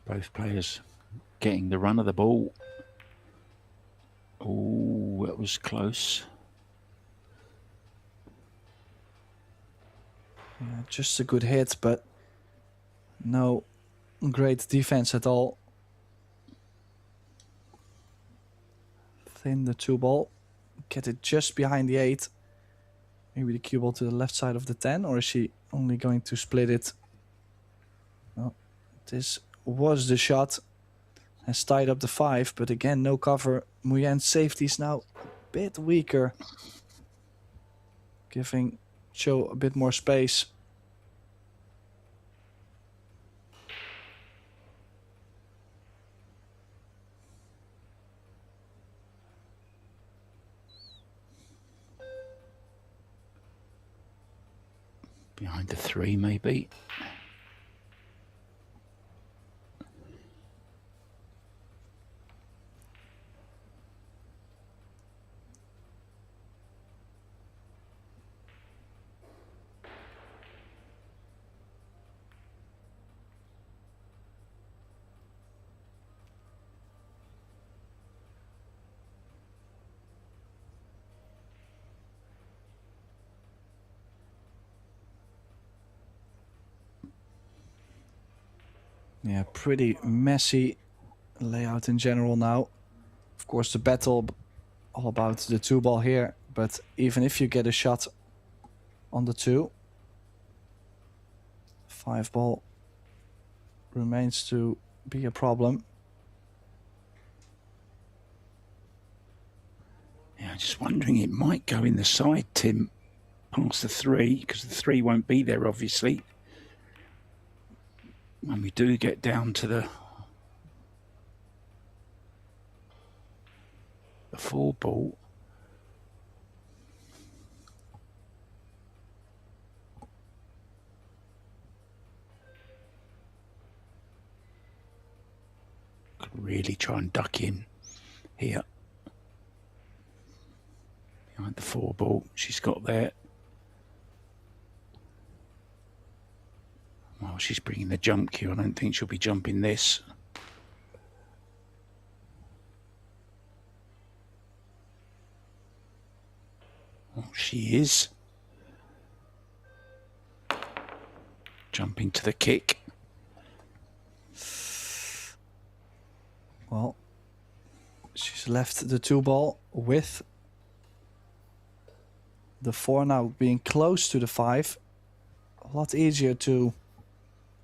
Both players getting the run of the ball. Oh, that was close. Yeah, just a good hit, but no great defense at all. Thin the 2 ball. Get it just behind the 8. Maybe the cue ball to the left side of the 10, or is she only going to split it? No, this was the shot. Has tied up the 5, but again, no cover. Muyan's safety is now a bit weaker, giving Chou a bit more space. Behind the 3, maybe. Yeah, pretty messy layout in general now. Of course, the battle all about the 2 ball here, but even if you get a shot on the 2, 5 ball remains to be a problem. Yeah, just wondering, it might go in the side, Tim, past the 3, because the 3 won't be there, obviously. When we do get down to the 4 ball. Could really try and duck in here. Behind the 4 ball, she's got there. Well, she's bringing the jump cue. I don't think she'll be jumping this. Oh, she is. Jumping to the kick. Well, she's left the 2 ball with the 4 now being close to the 5. A lot easier to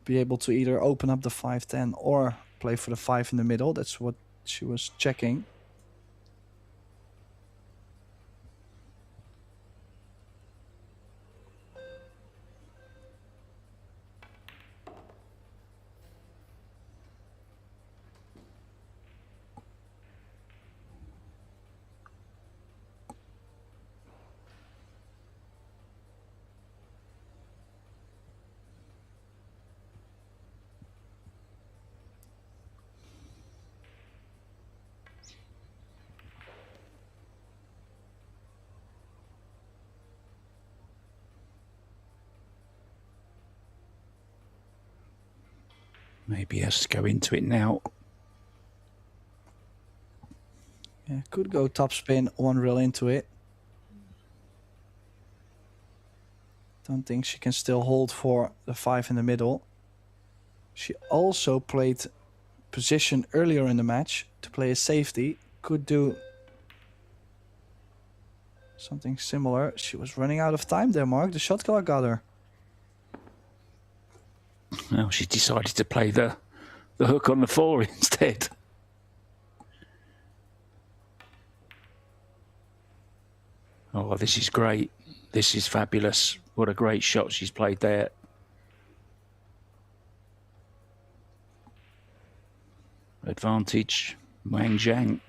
be able to either open up the 5-10 or play for the 5 in the middle. That's what she was checking. Maybe has to go into it now. Yeah, could go top spin, 1 reel into it. Don't think she can still hold for the 5 in the middle. She also played position earlier in the match to play a safety. Could do something similar. She was running out of time there, Mark. The shot clock got her. Well, she decided to play the hook on the 4 instead. Oh, this is great. This is fabulous. What a great shot she's played there. Advantage, Wang Zhang.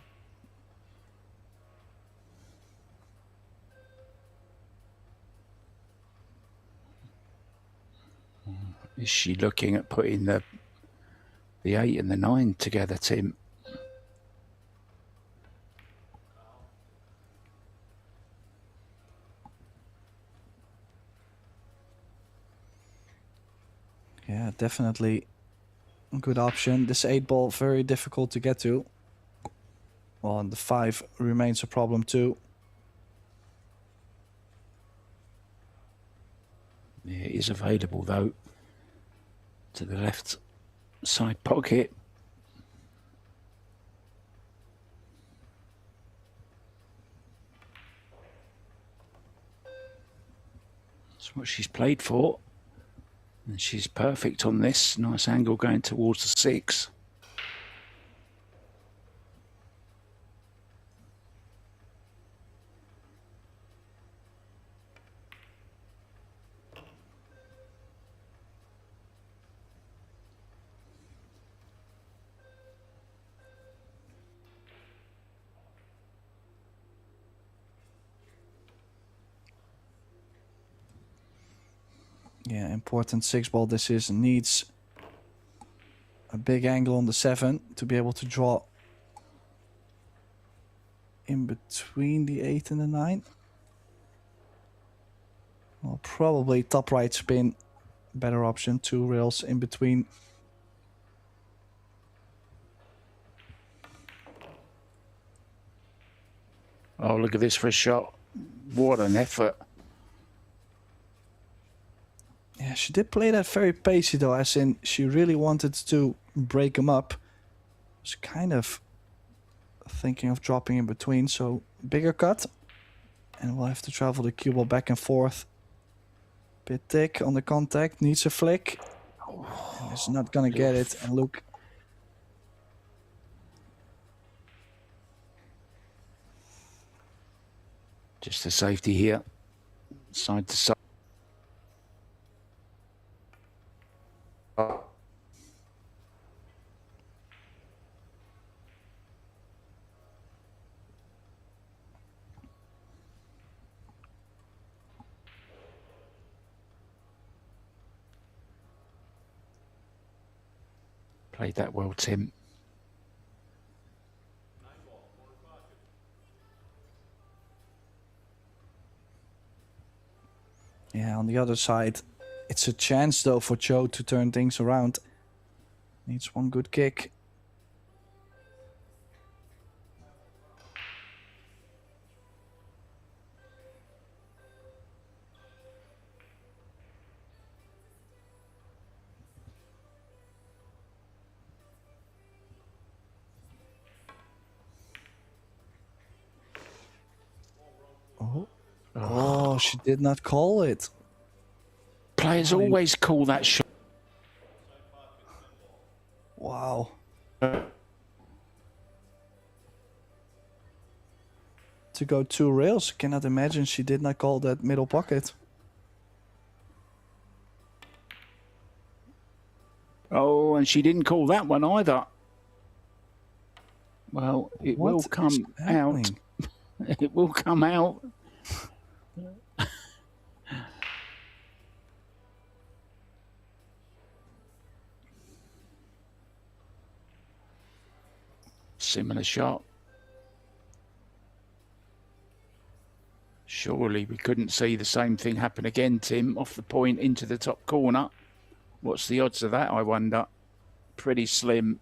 Is she looking at putting the 8 and the 9 together, Tim? Yeah, definitely a good option. This 8 ball, very difficult to get to. Well, and the 5 remains a problem too. Yeah, it is available though, to the left side pocket. That's what she's played for. And she's perfect on this. Nice angle going towards the 6. Yeah, important 6 ball this is. Needs a big angle on the 7 to be able to draw in between the 8 and the 9. Well, probably top right spin, better option. 2 rails in between. Oh, look at this for a shot. What an effort. Yeah, she did play that very pacey though, as in she really wanted to break him up. She's kind of thinking of dropping in between, so bigger cut. And we'll have to travel the cue ball back and forth. Bit thick on the contact, needs a flick. And it's not gonna get it, and look. Just the safety here. Side to side. Played that well, Tim. Yeah, on the other side, it's a chance though for Chou to turn things around. Needs one good kick. Oh, she did not call it. Players always call that shot. Wow. To go 2 rails, cannot imagine she did not call that middle pocket. Oh, and she didn't call that one either. Well, it will come out. It will come out. Similar shot. Surely we couldn't see the same thing happen again, Tim. Off the point into the top corner. What's the odds of that, I wonder? Pretty slim.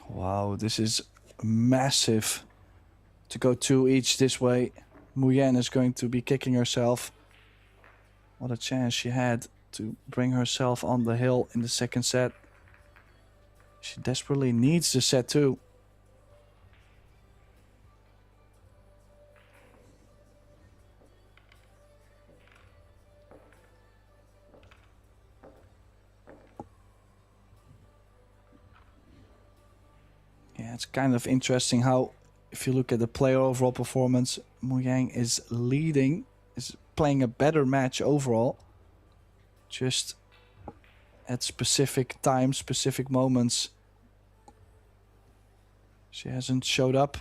Wow, this is massive. To go 2 each this way. Muyan is going to be kicking herself. What a chance she had to bring herself on the hill in the second set. She desperately needs the set too. It's kind of interesting how, if you look at the player overall performance, Muyan is leading, is playing a better match overall. Just at specific times, specific moments, she hasn't showed up.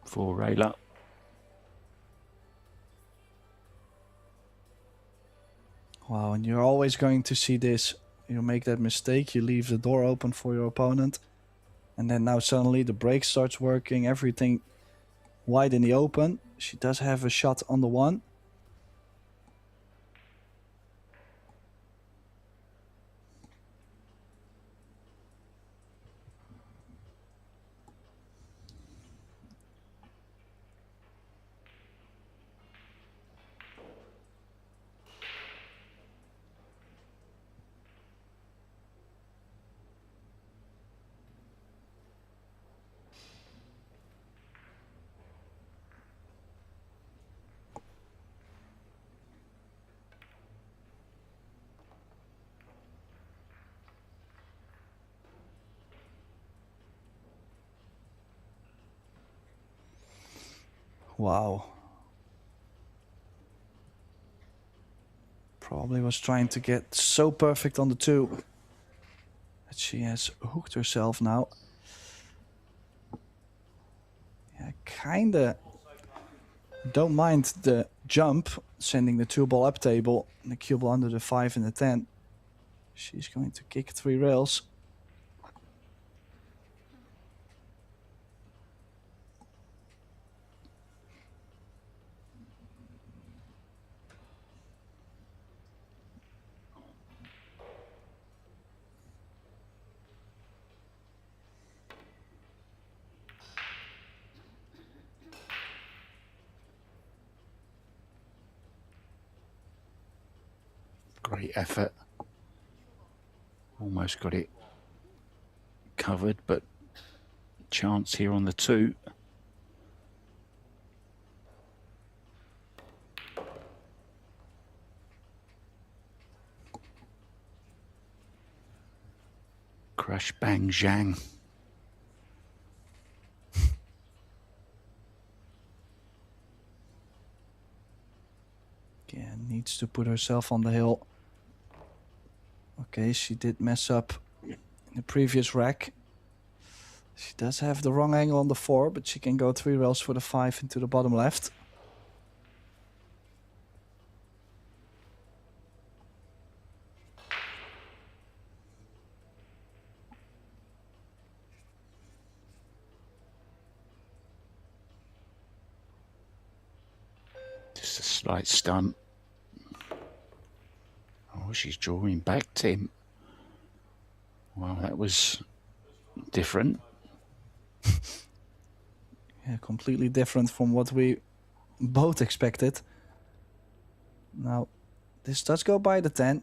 For Rayla. Wow, and you're always going to see this. You make that mistake, you leave the door open for your opponent. And then now suddenly the brake starts working, everything wide in the open. She does have a shot on the one. Wow. Probably was trying to get so perfect on the two that she has hooked herself now. Yeah, kinda don't mind the jump, sending the 2-ball up table and the cue ball under the 5 and the 10. She's going to kick 3 rails. Great effort. Almost got it covered, but chance here on the 2. Crash, bang, Zhang. Yeah, needs to put herself on the hill. Okay, she did mess up in the previous rack. She does have the wrong angle on the 4, but she can go 3 rails for the 5 into the bottom left. Just a slight stunt. Oh, she's drawing back, Tim. Wow, that was different. Yeah, completely different from what we both expected. Now, this does go by the 10.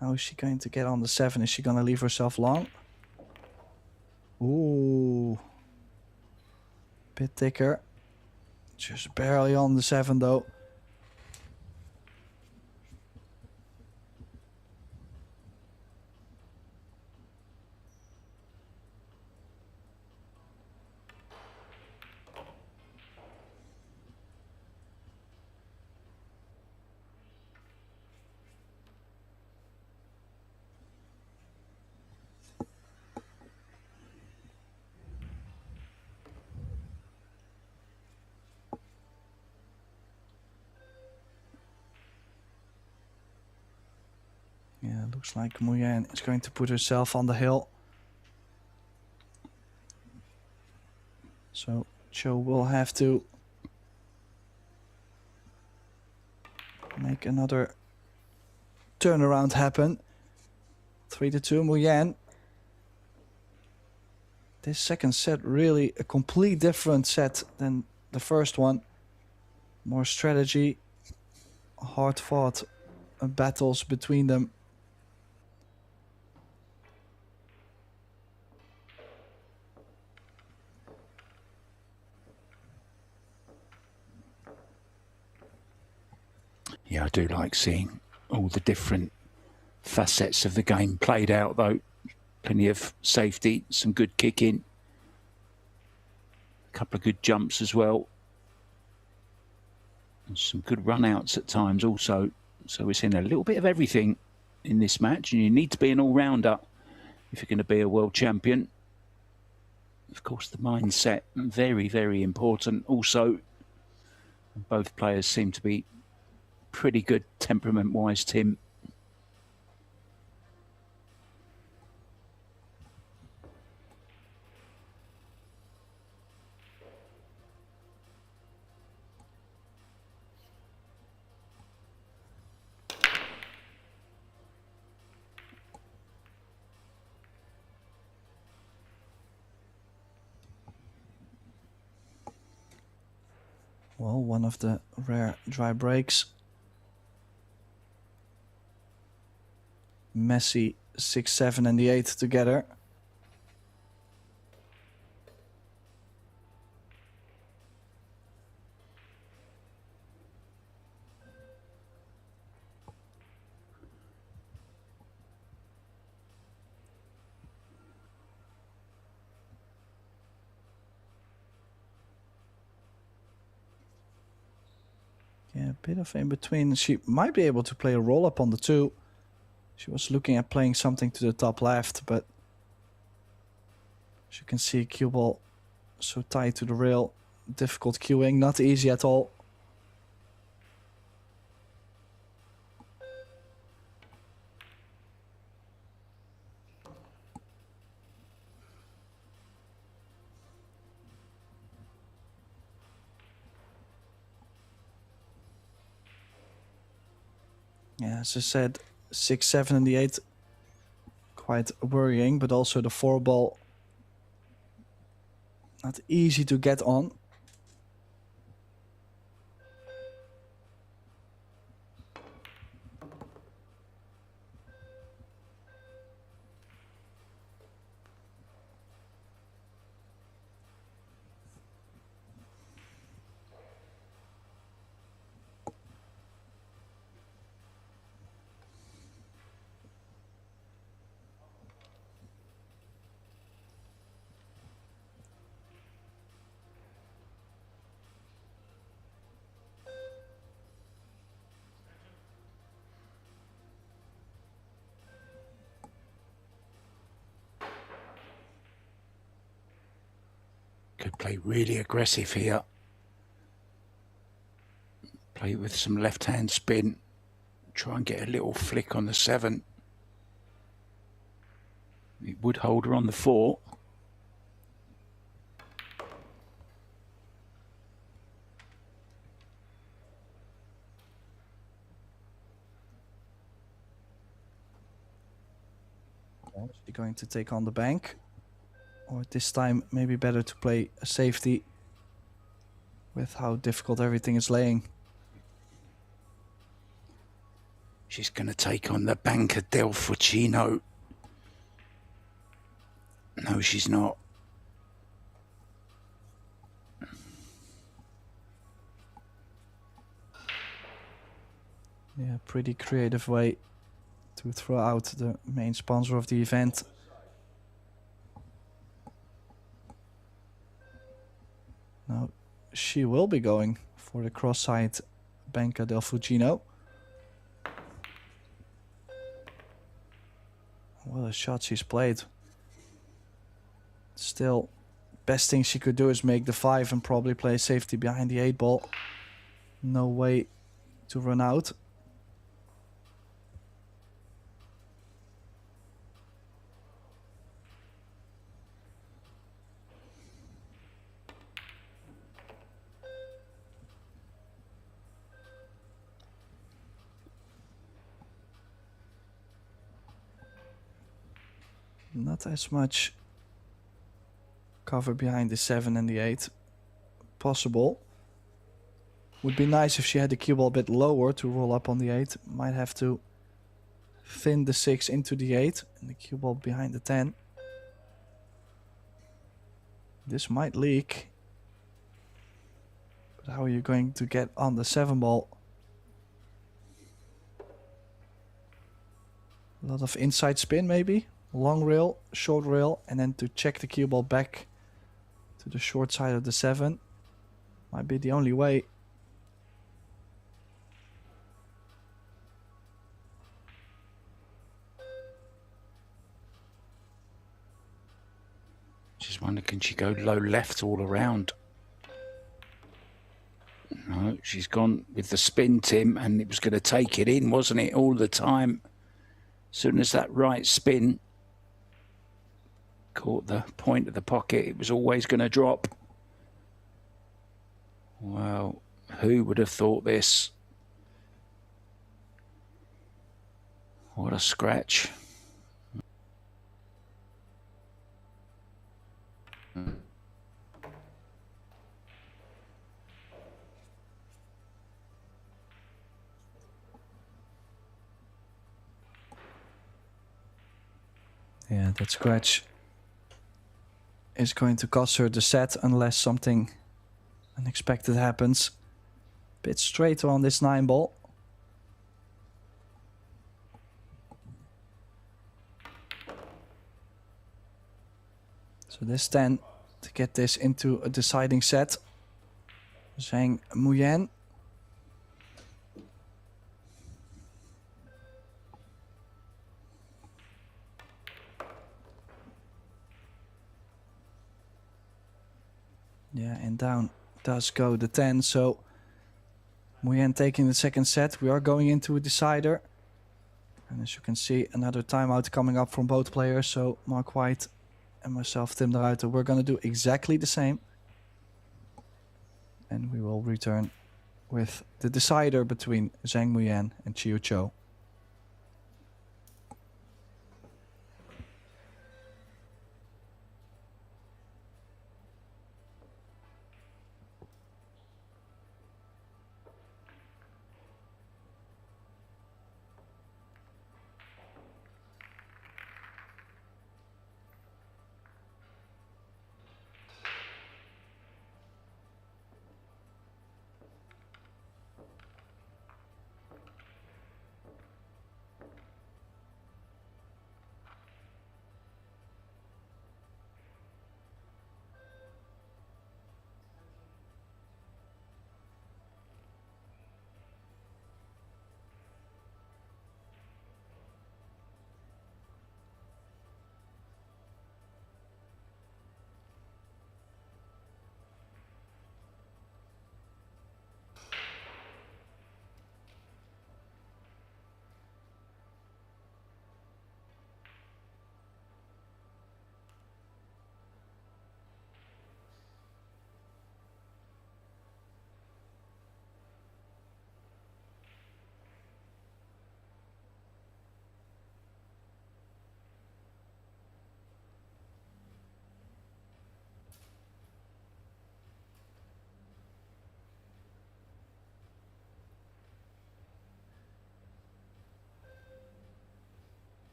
How is she going to get on the 7? Is she going to leave herself long? Ooh. Bit thicker. Just barely on the 7 though. Yeah, looks like Muyan is going to put herself on the hill. So Chou will have to make another turnaround happen. 3-2 Muyan. This second set really a complete different set than the first one. More strategy, hard fought battles between them. Yeah, I do like seeing all the different facets of the game played out, though. Plenty of safety, some good kicking, a couple of good jumps as well, and some good run-outs at times also. So we're seeing a little bit of everything in this match, and you need to be an all-rounder if you're going to be a world champion. Of course, the mindset, very, very important also. Both players seem to be pretty good temperament-wise, Tim. Well, one of the rare dry breaks. Messi 6, 7 and the 8 together. Yeah, a bit of in between. She might be able to play a roll up on the 2. She was looking at playing something to the top left, but as you can see, cue ball so tight to the rail. Difficult cueing, not easy at all. Yeah, as I said, 6, 7 and the 8 quite worrying, but also the 4 ball not easy to get on. Could play really aggressive here. Play with some left-hand spin. Try and get a little flick on the 7. It would hold her on the 4. She's going to take on the bank. Or this time, maybe better to play a safety with how difficult everything is laying. She's going to take on the banker del Fucino. No, she's not. Yeah, pretty creative way to throw out the main sponsor of the event. Now she will be going for the cross-side Banca del Fucino. What a shot she's played. Still, best thing she could do is make the 5 and probably play safety behind the 8 ball. No way to run out. Not as much cover behind the 7 and the 8. possible. Would be nice if she had the cue ball a bit lower to roll up on the 8. Might have to thin the 6 into the 8 and the cue ball behind the 10. This might leak. But how are you going to get on the 7 ball? A lot of inside spin maybe. Long rail, short rail, and then to check the cue ball back to the short side of the 7. Might be the only way. Just wonder, can she go low left all around? No, she's gone with the spin, Tim, and it was going to take it in, wasn't it, all the time? As soon as that right spin caught the point of the pocket, it was always going to drop. Well, who would have thought this? What a scratch. Yeah, that scratch is going to cost her the set unless something unexpected happens. Bit straighter on this 9 ball. So this 10 to get this into a deciding set. Zhang Muyan. Yeah, and down does go the 10. So Muyan taking the second set. We are going into a decider. And as you can see, another timeout coming up from both players. So Mark White and myself, Tim de Ruiter, we're going to do exactly the same. And we will return with the decider between Zhang Muyan and Chieh-Yu Chou.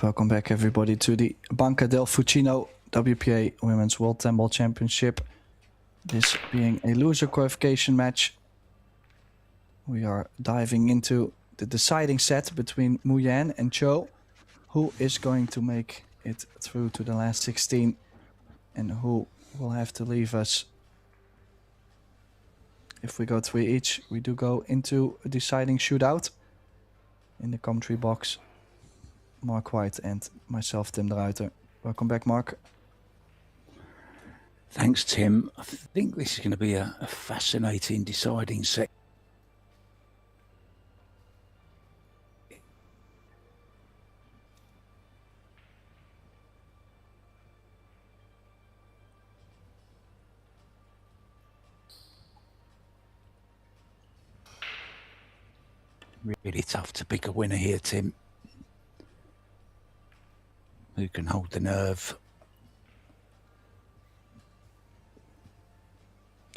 welcome back everybody to the Banca del Fucino WPA Women's World 10 Ball Championship. This being a loser qualification match. We are diving into the deciding set between Muyan and Chou. Who is going to make it through to the last 16 and who will have to leave us. If we go 3 each, we do go into a deciding shootout. In the commentary box, Mark White and myself, Tim de Ruiter. Welcome back, Mark. Thanks, Tim. I think this is going to be a fascinating deciding set. Really tough to pick a winner here, Tim. Who can hold the nerve?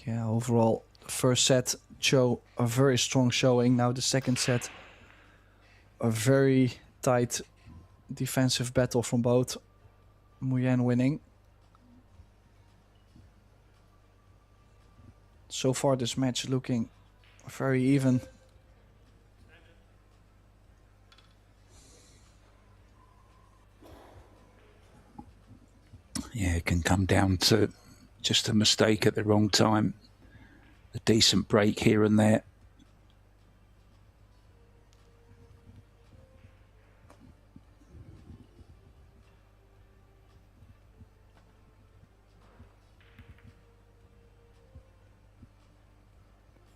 Yeah, overall, the first set, Chou a very strong showing. Now the second set, a very tight defensive battle from both. Muyan winning. So far this match looking very even. Yeah, it can come down to just a mistake at the wrong time. A decent break here and there.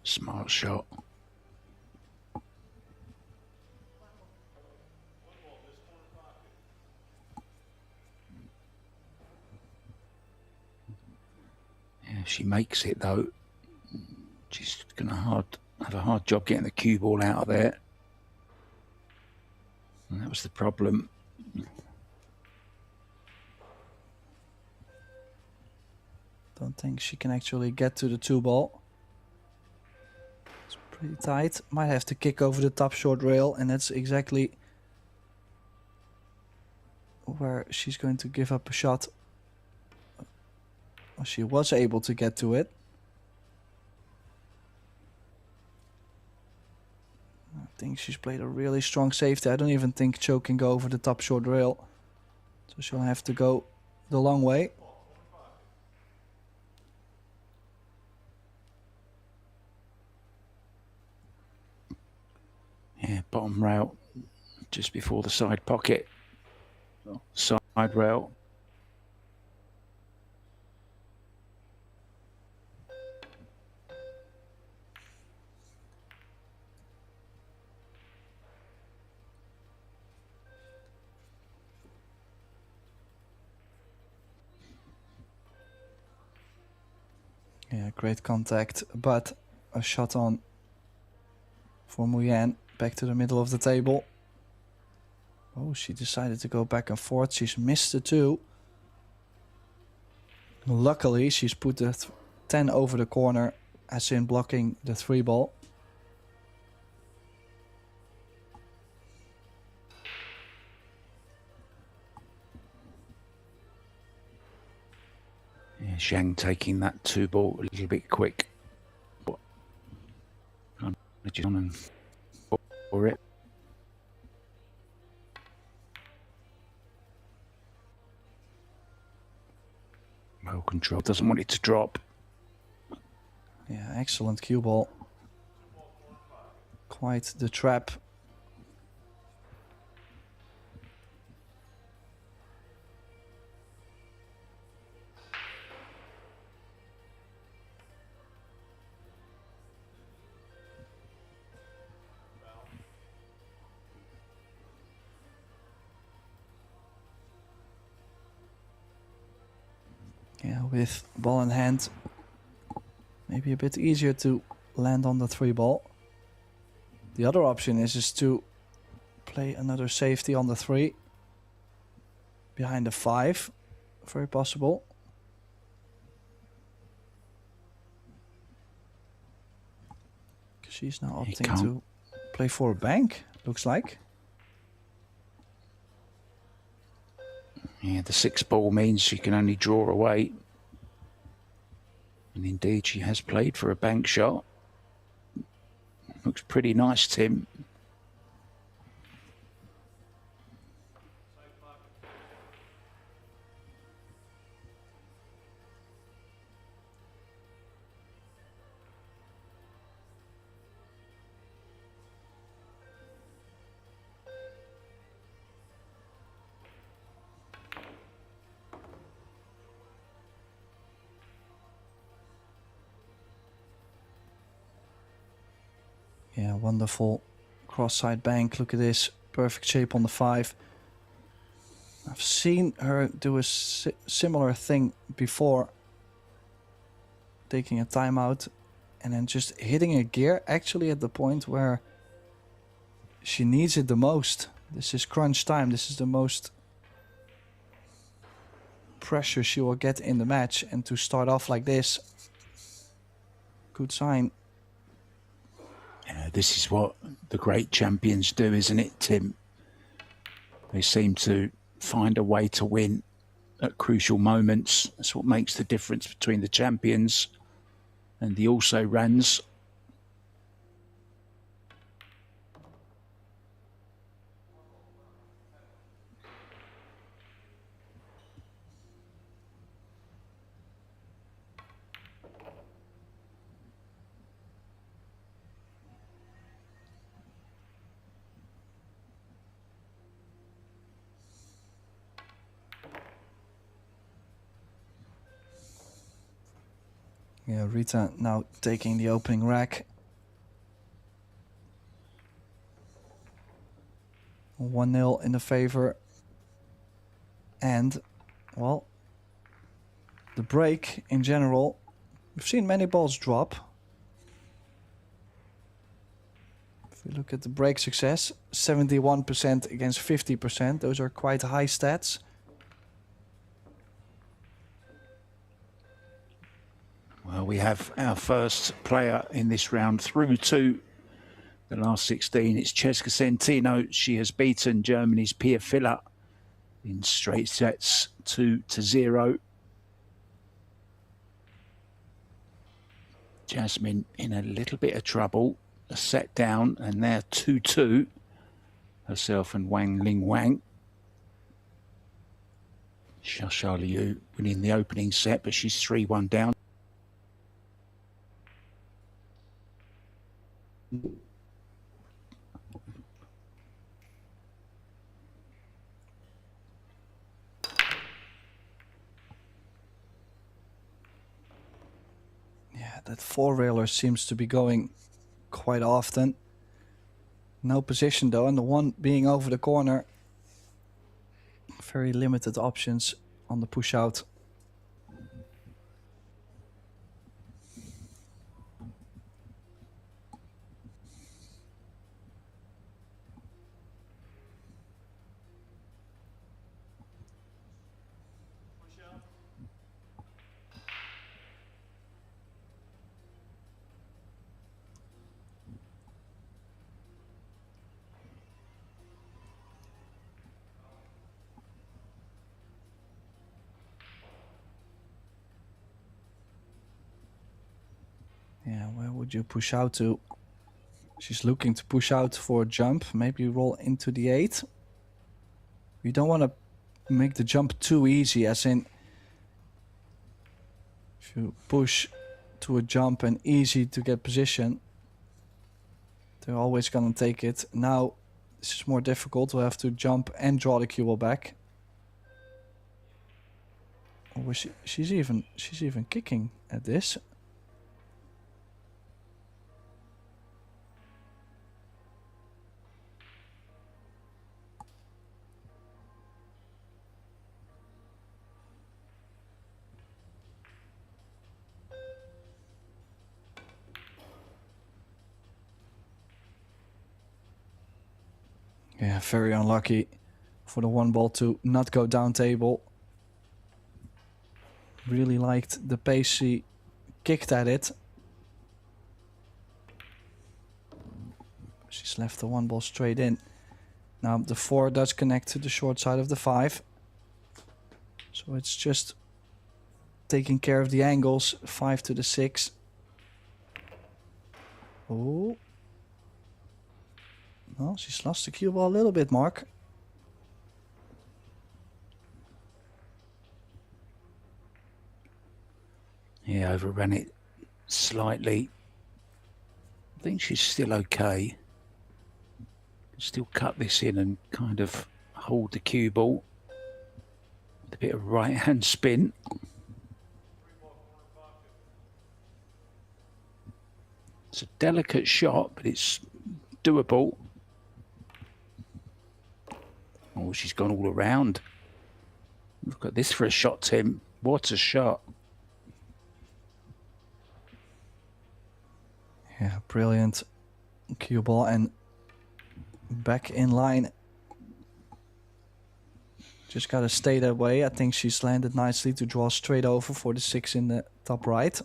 Smart shot. She makes it though. She's gonna have a hard job getting the cue ball out of there. And that was the problem. Don't think she can actually get to the 2 ball. It's pretty tight. Might have to kick over the top short rail, and that's exactly where she's going to give up a shot. She was able to get to it. I think she's played a really strong safety. I don't even think Chou can go over the top short rail. So she'll have to go the long way. Yeah, bottom rail just before the side pocket. Side rail. Yeah, great contact, but a shot on for Muyan. Back to the middle of the table. Oh, she decided to go back and forth. She's missed the 2. Luckily, she's put the 10 over the corner, as in blocking the 3 ball. Zhang taking that 2 ball a little bit quick. On and for it. Well controlled, doesn't want it to drop. Yeah, excellent cue ball. Quite the trap. Yeah, with ball in hand, maybe a bit easier to land on the 3 ball. The other option is to play another safety on the 3 behind the 5. Very possible. She's now opting to play for a bank, looks like. Yeah, the 6 ball means she can only draw away. And indeed, she has played for a bank shot. Looks pretty nice, Tim. Yeah, wonderful cross-side bank. Look at this. Perfect shape on the 5. I've seen her do a similar thing before. Taking a timeout and then just hitting a gear actually at the point where she needs it the most. This is crunch time. This is the most pressure she will get in the match. And to start off like this, good sign. This is what the great champions do, isn't it, Tim? They seem to find a way to win at crucial moments. That's what makes the difference between the champions and the also-rans. Yeah, Rita now taking the opening rack. 1-0 in the favor. And, well, the break in general, we've seen many balls drop. If we look at the break success, 71% against 50%. Those are quite high stats. Well, we have our first player in this round through to the last 16. It's Cesca Centino. She has beaten Germany's Pia Filler in straight sets 2-0. Jasmine in a little bit of trouble. A set down, and they're 2-2. Herself and Wang Ling Wang. Xia Liu winning the opening set, but she's 3-1 down. Yeah, that 4-railer seems to be going quite often. No position though, and the one being over the corner. Very limited options on the push out. Yeah, where would you push out to? She's looking to push out for a jump. Maybe roll into the 8. You don't want to make the jump too easy, as in if you push to a jump and easy to get position, they're always going to take it. Now this is more difficult to have to jump and draw the cue ball back. Or she's even kicking at this. Yeah, very unlucky for the 1 ball to not go down table. Really liked the pace she kicked at it. She's left the 1 ball straight in. Now the 4 does connect to the short side of the 5. So it's just taking care of the angles. 5 to the 6. Oh. Well, she's lost the cue ball a little bit, Mark. Yeah, overran it slightly. I think she's still okay. Still cut this in and kind of hold the cue ball. With a bit of right hand spin. It's a delicate shot, but it's doable. Oh, she's gone all around. Look at this for a shot, Tim. What a shot. Yeah, brilliant cue ball and back in line. Just gotta stay that way. I think she's landed nicely to draw straight over for the 6 in the top right.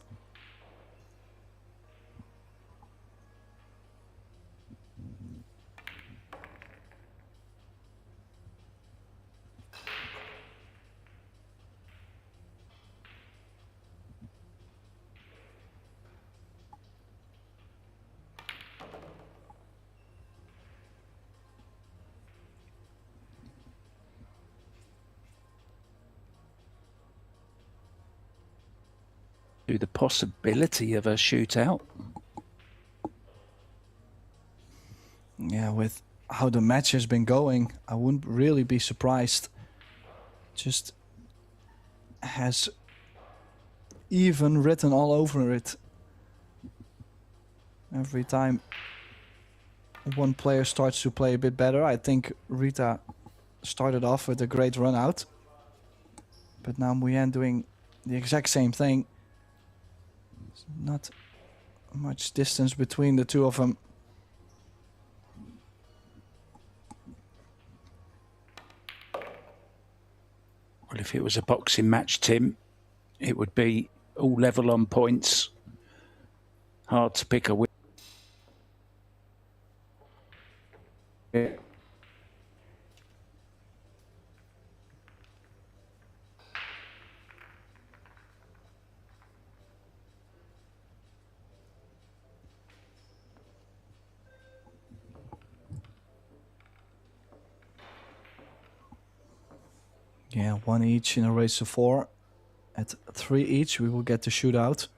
To the possibility of a shootout. Yeah, with how the match has been going, I wouldn't really be surprised. Just has even written all over it. Every time one player starts to play a bit better, I think Rita started off with a great run out. But now Muyan doing the exact same thing. Not much distance between the two of them. Well, if it was a boxing match, Tim, it would be all level on points. Hard to pick a win. Yeah, 1 each in a race to 4. At 3 each, we will get the shootout.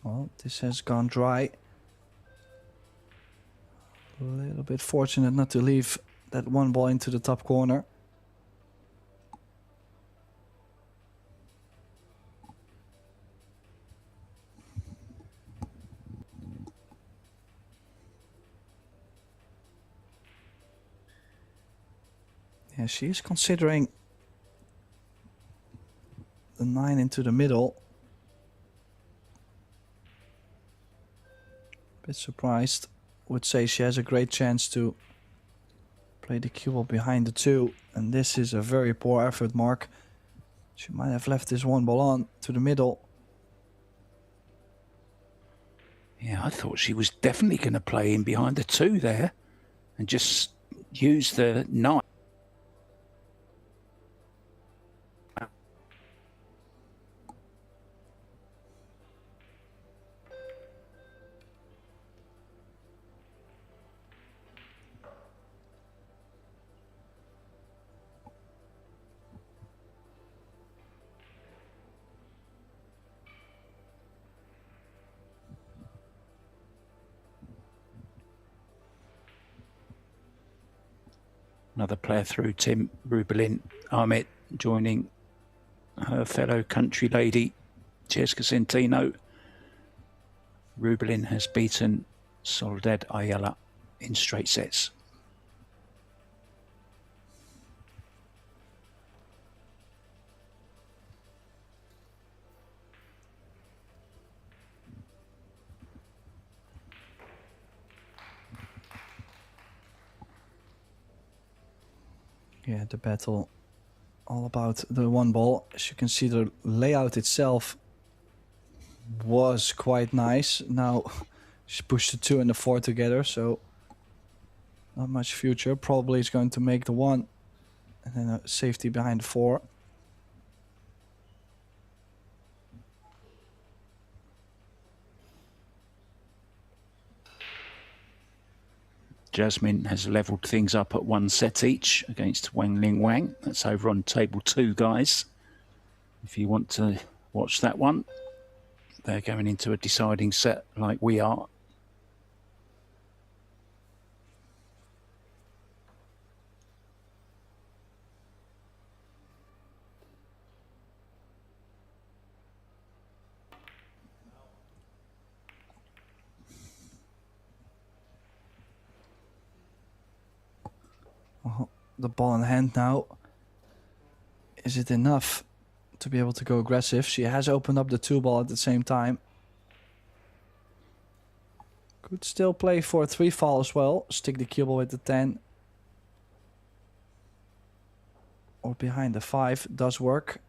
Well, this has gone dry. A little bit fortunate not to leave that one ball into the top corner. Yeah, she is considering the 9 into the middle. Bit surprised. Would say she has a great chance to play the cue ball behind the 2. And this is a very poor effort, Mark. She might have left this one ball on to the middle. Yeah, I thought she was definitely going to play in behind the 2 there and just use the 9. Another player through, Tim Rubelin Ahmet, joining her fellow country lady, Cesca Centino. Rubelin has beaten Soledad Ayala in straight sets. Yeah, the battle all about the one ball. As you can see, the layout itself was quite nice. Now she pushed the 2 and the 4 together, so not much future. Probably is going to make the 1 and then a safety behind the 4. Jasmine has levelled things up at 1 set each against Wang Ling Wang. That's over on table 2, guys. If you want to watch that one, they're going into a deciding set like we are. The ball in hand now. Is it enough to be able to go aggressive? She has opened up the 2 ball at the same time. Could still play for a 3 fall as well. Stick the cue ball with the 10. Or behind the 5 does work.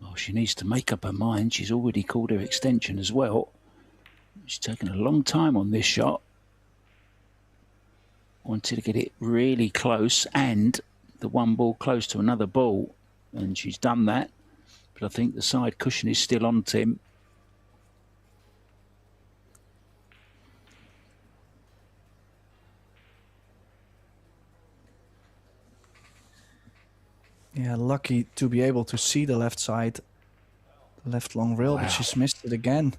Oh, she needs to make up her mind. She's already called her extension as well. She's taken a long time on this shot. Wanted to get it really close and the 1 ball close to another ball. And she's done that. But I think the side cushion is still on Tim. Yeah, lucky to be able to see the left side. The left long rail, Wow. but she's missed it again.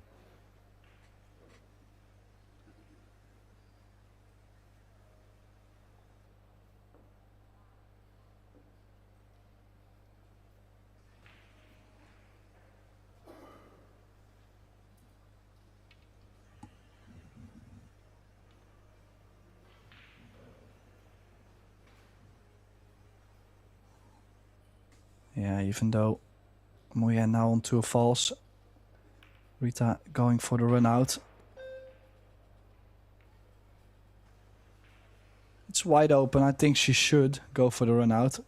Yeah, even though Muyan now on 2 falls. Rita going for the run out. It's wide open. I think she should go for the run out.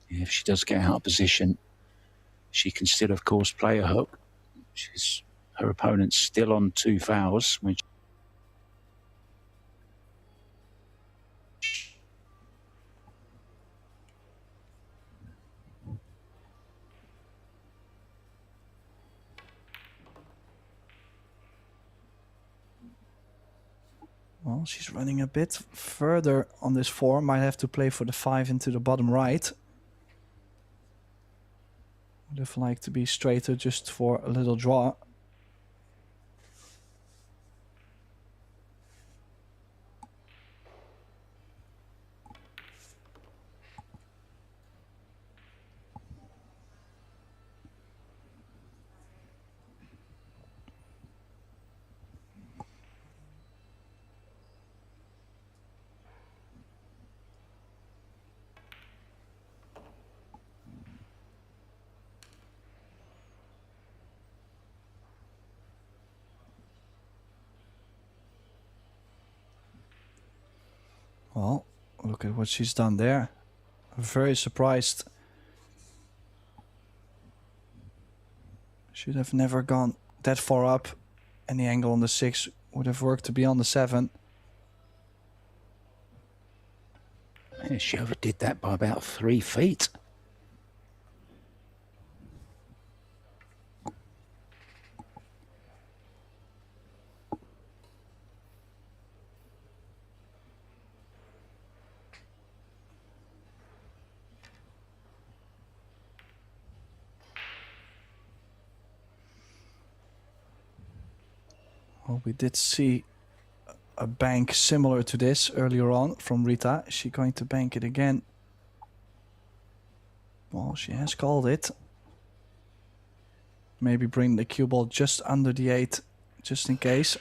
If she does get out of position, she can still, of course, play a hook. Her opponent's still on 2 fouls, which Well, she's running a bit further on this 4. Might have to play for the 5 into the bottom right. Would have liked to be straighter just for a little draw. Well, look at what she's done there. Very surprised. Should have never gone that far up. And the angle on the 6 would have worked to be on the 7. Yeah, she overdid that by about 3 feet. Well, we did see a bank similar to this earlier on from Rita. Is she going to bank it again? Well, she has called it. Maybe bring the cue ball just under the 8, just in case.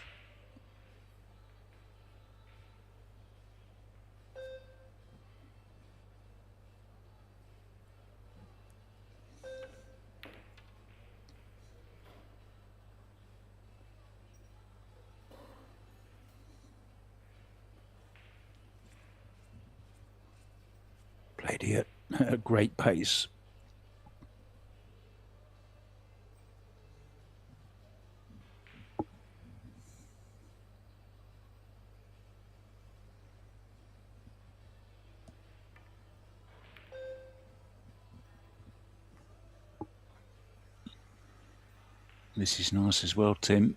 Played it at a great pace. This is nice as well, Tim.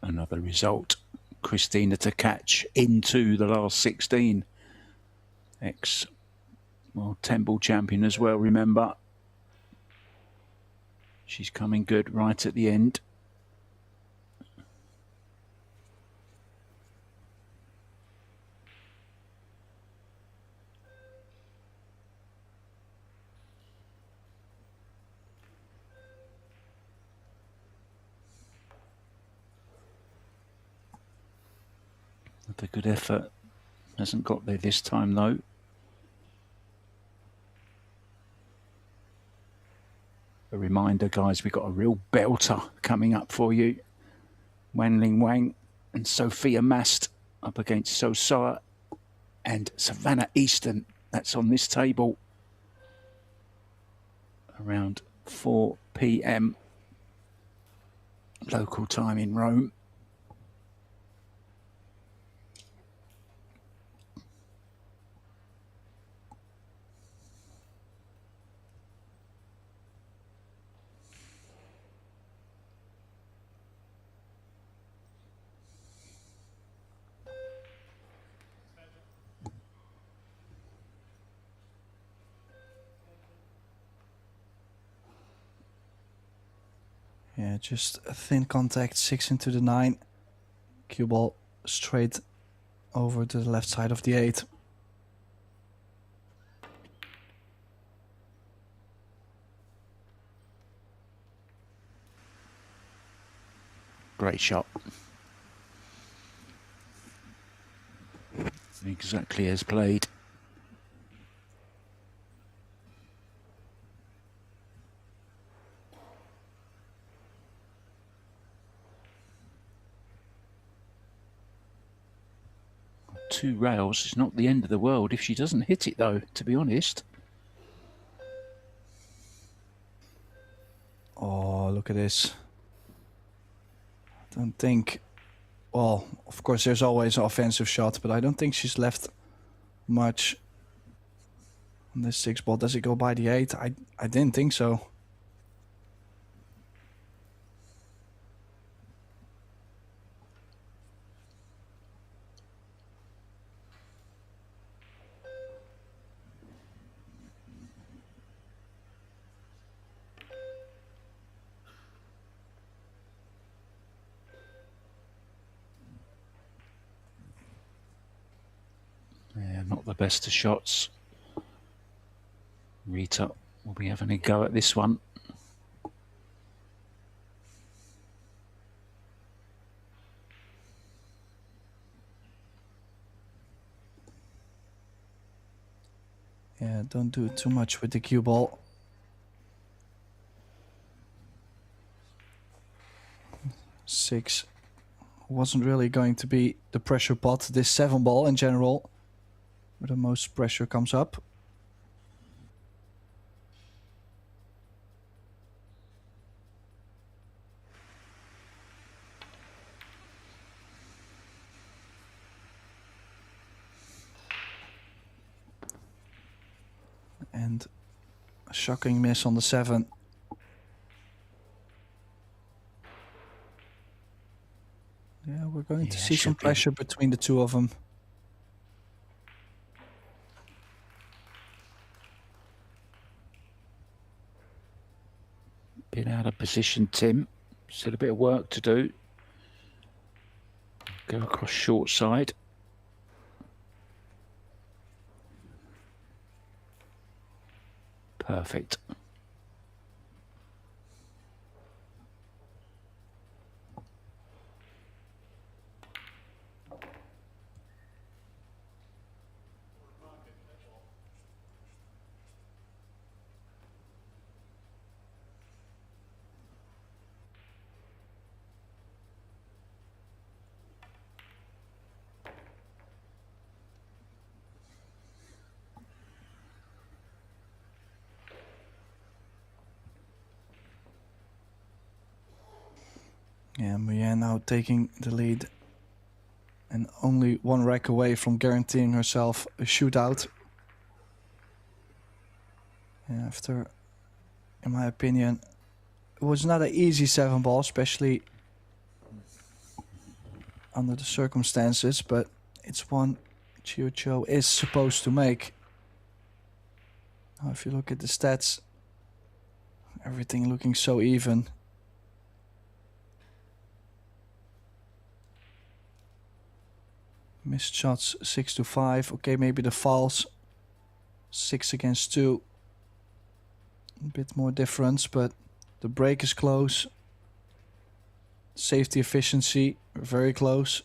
Another result. Christina to catch into the last 16. Ex-World Temple champion as well, remember. She's coming good right at the end. A good effort. Hasn't got there this time though. A reminder, guys, we've got a real belter coming up for you. Wanling Wang and Sophia Mast up against So Soa and Savannah Easton. That's on this table around 4 p.m. local time in Rome. Yeah, just a thin contact, 6 into the 9. Cue ball straight over to the left side of the 8. Great shot. Exactly as played. Two rails is not the end of the world if she doesn't hit it though, to be honest. Oh, look at this. I don't think... Well, of course there's always an offensive shot, but I don't think she's left much on this 6 ball. Does it go by the 8? I didn't think so. Yeah, not the best of shots. Rita will be having a go at this one. Yeah, don't do too much with the cue ball. Six wasn't really going to be the pressure pot. This 7 ball in general, where the most pressure comes up. And a shocking miss on the 7. Yeah, we're going to see some pressure between the two of them. Bit out of position, Tim. Still a bit of work to do. Go across short side. Perfect. Yeah, Muyan now taking the lead and only one rack away from guaranteeing herself a shootout. Yeah, after, in my opinion, it was not an easy 7 ball, especially under the circumstances, but it's one Chieh-Yu Chou is supposed to make. Now, if you look at the stats, everything looking so even. Missed shots 6 to 5. Okay, maybe the fouls 6 against 2. A bit more difference, but the break is close. Safety efficiency very close.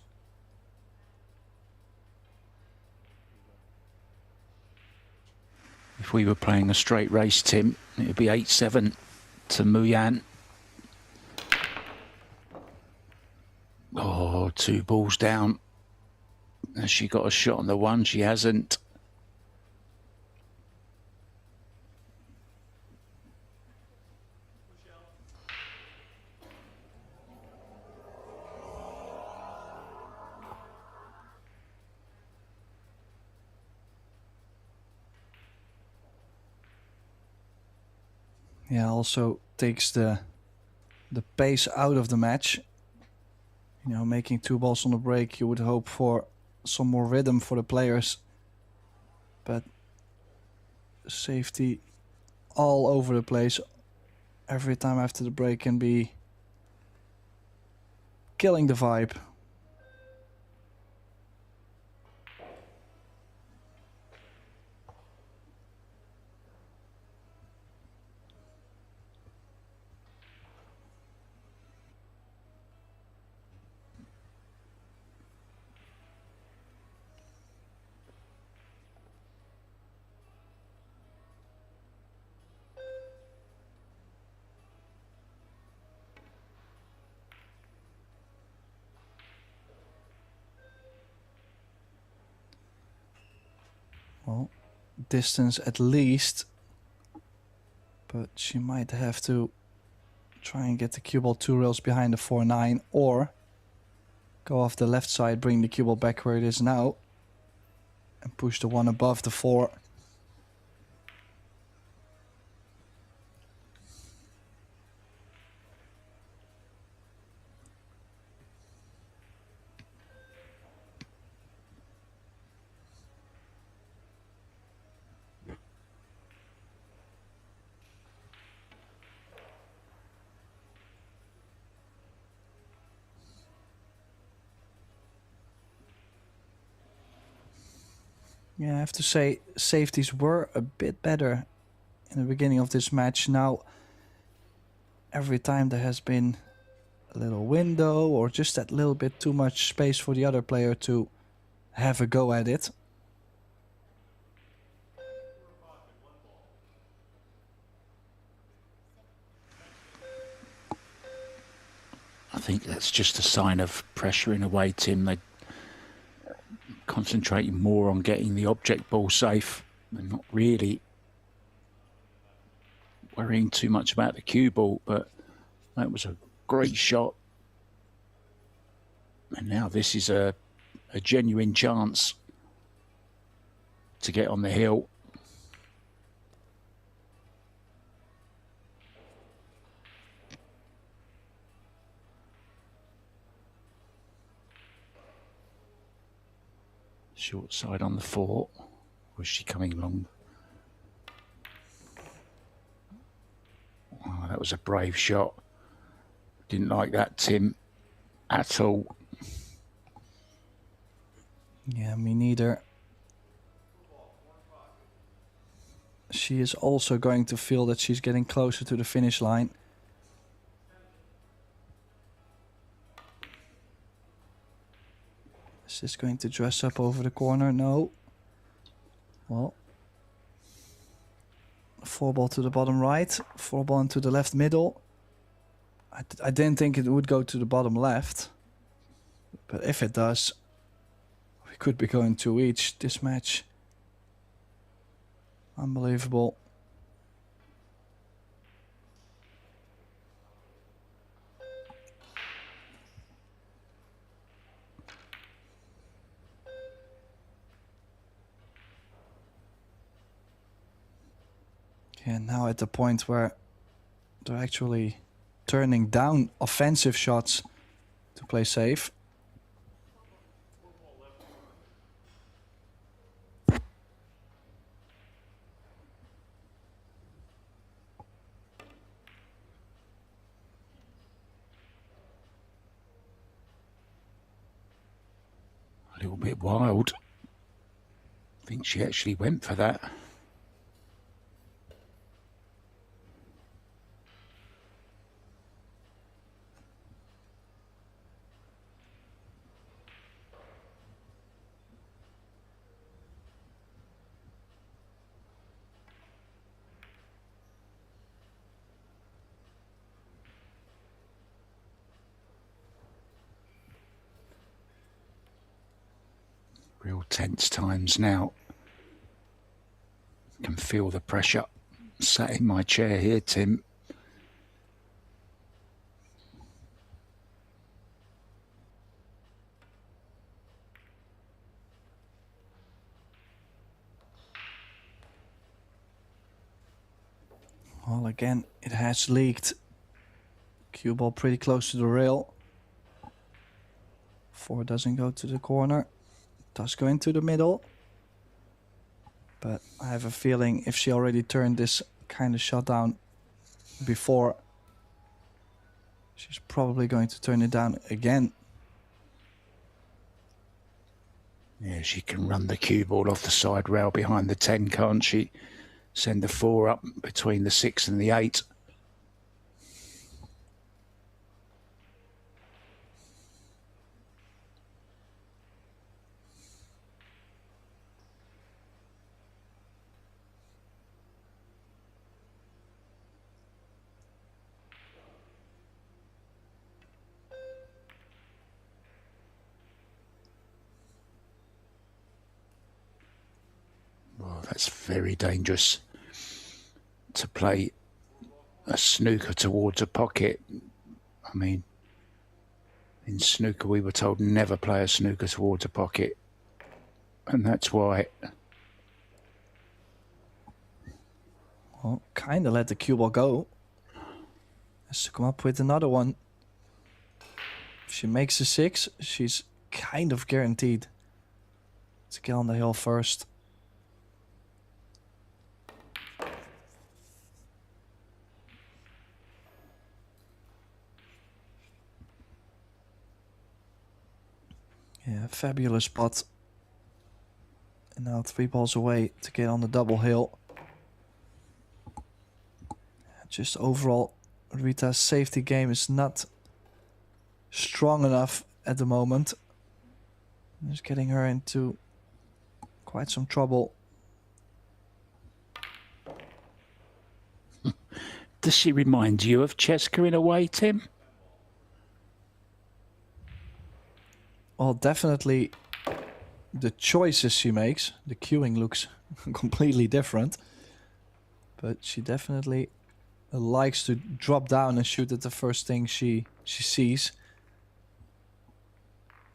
If we were playing a straight race, Tim, it would be 8-7 to Muyan. Oh, 2 balls down. Has she got a shot on the 1? She hasn't. Yeah, also takes the pace out of the match. You know, making 2 balls on the break, you would hope for some more rhythm for the players. But safety all over the place. Every time after the break can be killing the vibe. Well, distance at least, but she might have to try and get the cue ball 2 rails behind the 4-9, or go off the left side, bring the cue ball back where it is now, and push the 1 above the 4. Yeah, I have to say safeties were a bit better in the beginning of this match. Now, every time there has been a little window or just that little bit too much space for the other player to have a go at it. I think that's just a sign of pressure in a way, Tim. They concentrating more on getting the object ball safe and not really worrying too much about the cue ball, but that was a great shot. And now this is a genuine chance to get on the hill. Short side on the 4. Was she coming long? Oh, that was a brave shot. Didn't like that, Tim, at all. Yeah, me neither. She is also going to feel that she's getting closer to the finish line. Is this going to dress up over the corner? No. Well, 4 ball to the bottom right, 4 ball into the left middle. I didn't think it would go to the bottom left, but if it does, we could be going 2 each this match. Unbelievable. Okay, now at the point where they're actually turning down offensive shots to play safe. A little bit wild. I think she actually went for that. Real tense times now. Can feel the pressure. Sat in my chair here, Tim. Well, again, it has leaked. Cue ball pretty close to the rail. 4 doesn't go to the corner. Does go into the middle. But I have a feeling if she already turned this kind of shot down before, she's probably going to turn it down again. Yeah, she can run the cue ball off the side rail behind the 10, can't she? Send the 4 up between the 6 and the 8. That's very dangerous to play a snooker towards a pocket. I mean, in snooker we were told never play a snooker towards a pocket, and that's why. Well, kind of let the cue ball go. Has to come up with another one. If she makes a 6, she's kind of guaranteed to get on the hill first. Yeah, fabulous spot. And now 3 balls away to get on the double hill. Just overall, Rita's safety game is not strong enough at the moment. It's getting her into quite some trouble. Does she remind you of Cheska in a way, Tim? Well, definitely the choices she makes, the cueing looks completely different. But she definitely likes to drop down and shoot at the first thing she sees.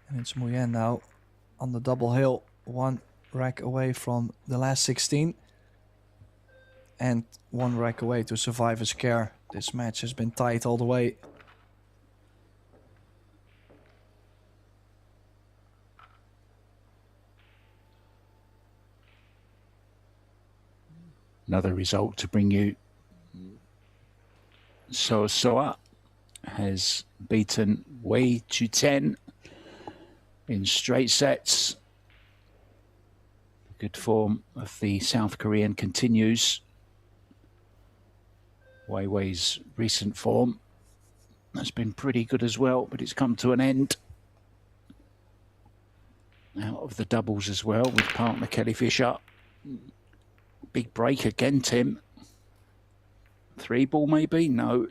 And it's Muyan now on the double hill, 1 rack away from the last 16. And 1 rack away to survive a scare. This match has been tight all the way. another result to bring you. Soa has beaten Wei Chu-ten in straight sets. The good form of the South Korean continues. Wei Wei's recent form has been pretty good as well, but it's come to an end. Out of the doubles as well with partner Kelly Fisher. Big break again, Tim. 3-ball maybe? No.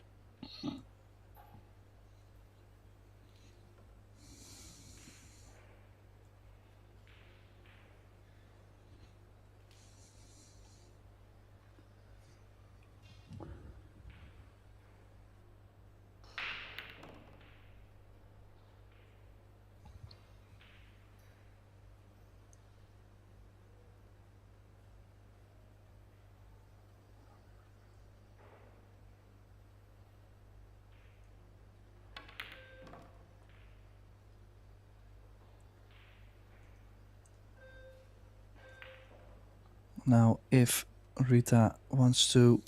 Now, if Rita wants to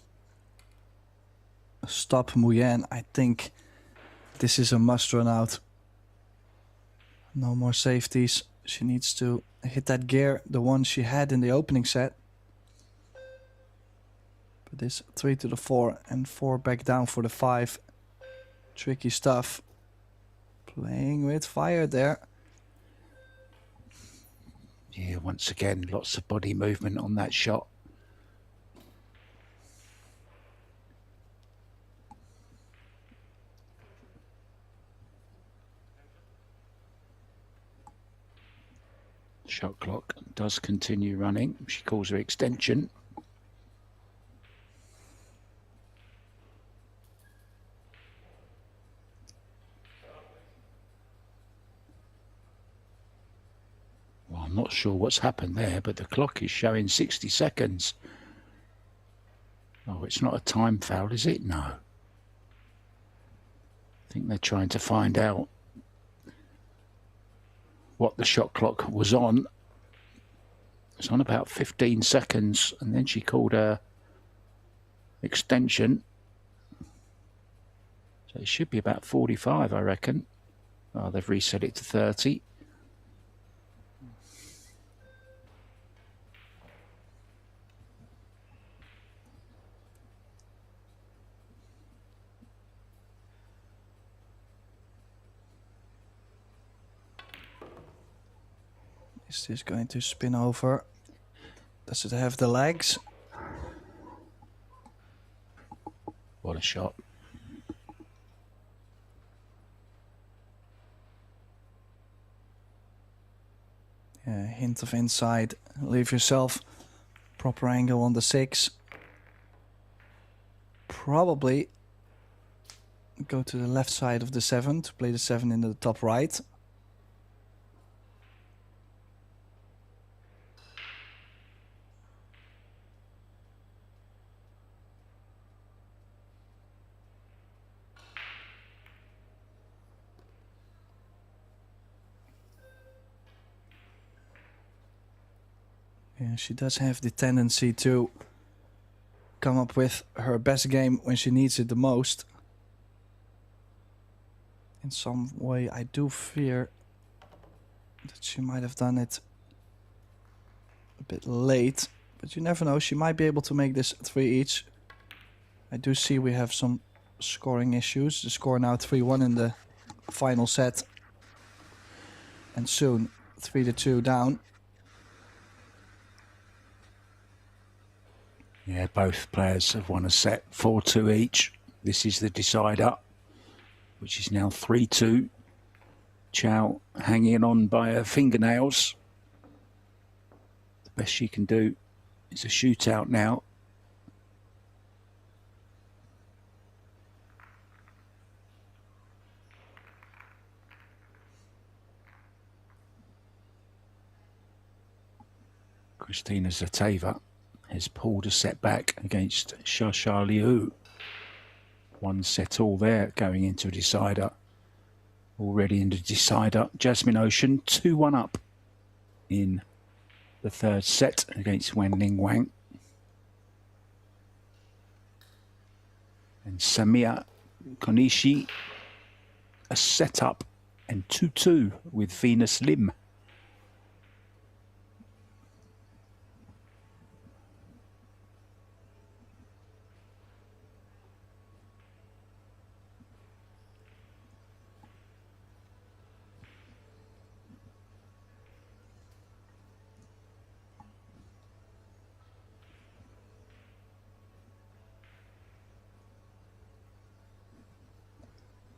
stop Muyan, I think this is a must run out. No more safeties. She needs to hit that gear, the one she had in the opening set. But this 3 to the 4 and 4 back down for the 5. Tricky stuff. Playing with fire there. Yeah, once again, lots of body movement on that shot. Shot clock does continue running. She calls her extension. I'm not sure what's happened there, but the clock is showing 60 seconds. Oh, it's not a time foul, is it? No. I think they're trying to find out what the shot clock was on. It's on about 15 seconds, and then she called her extension. So it should be about 45, I reckon. Oh, they've reset it to 30. Is this going to spin over? Does it have the legs? What a shot. Yeah, hint of inside. Leave yourself proper angle on the 6. Probably go to the left side of the 7 to play the 7 in the top right. Yeah, she does have the tendency to come up with her best game when she needs it the most. In some way, I do fear that she might have done it a bit late. But you never know, she might be able to make this 3 each. I do see we have some scoring issues. The score now 3-1 in the final set. And soon 3-2 down. Yeah, both players have won a set, 4-2 each. This is the decider, which is now 3-2. Chou hanging on by her fingernails. The best she can do is a shootout now. Kristina Zateva has pulled a set back against Xia Liu. 1 set all there going into a decider. Already in the decider, Jasmine Ocean 2-1 up in the 3rd set against Wenling Wang. And Samir Konishi, a setup, and 2-2 with Venus Lim.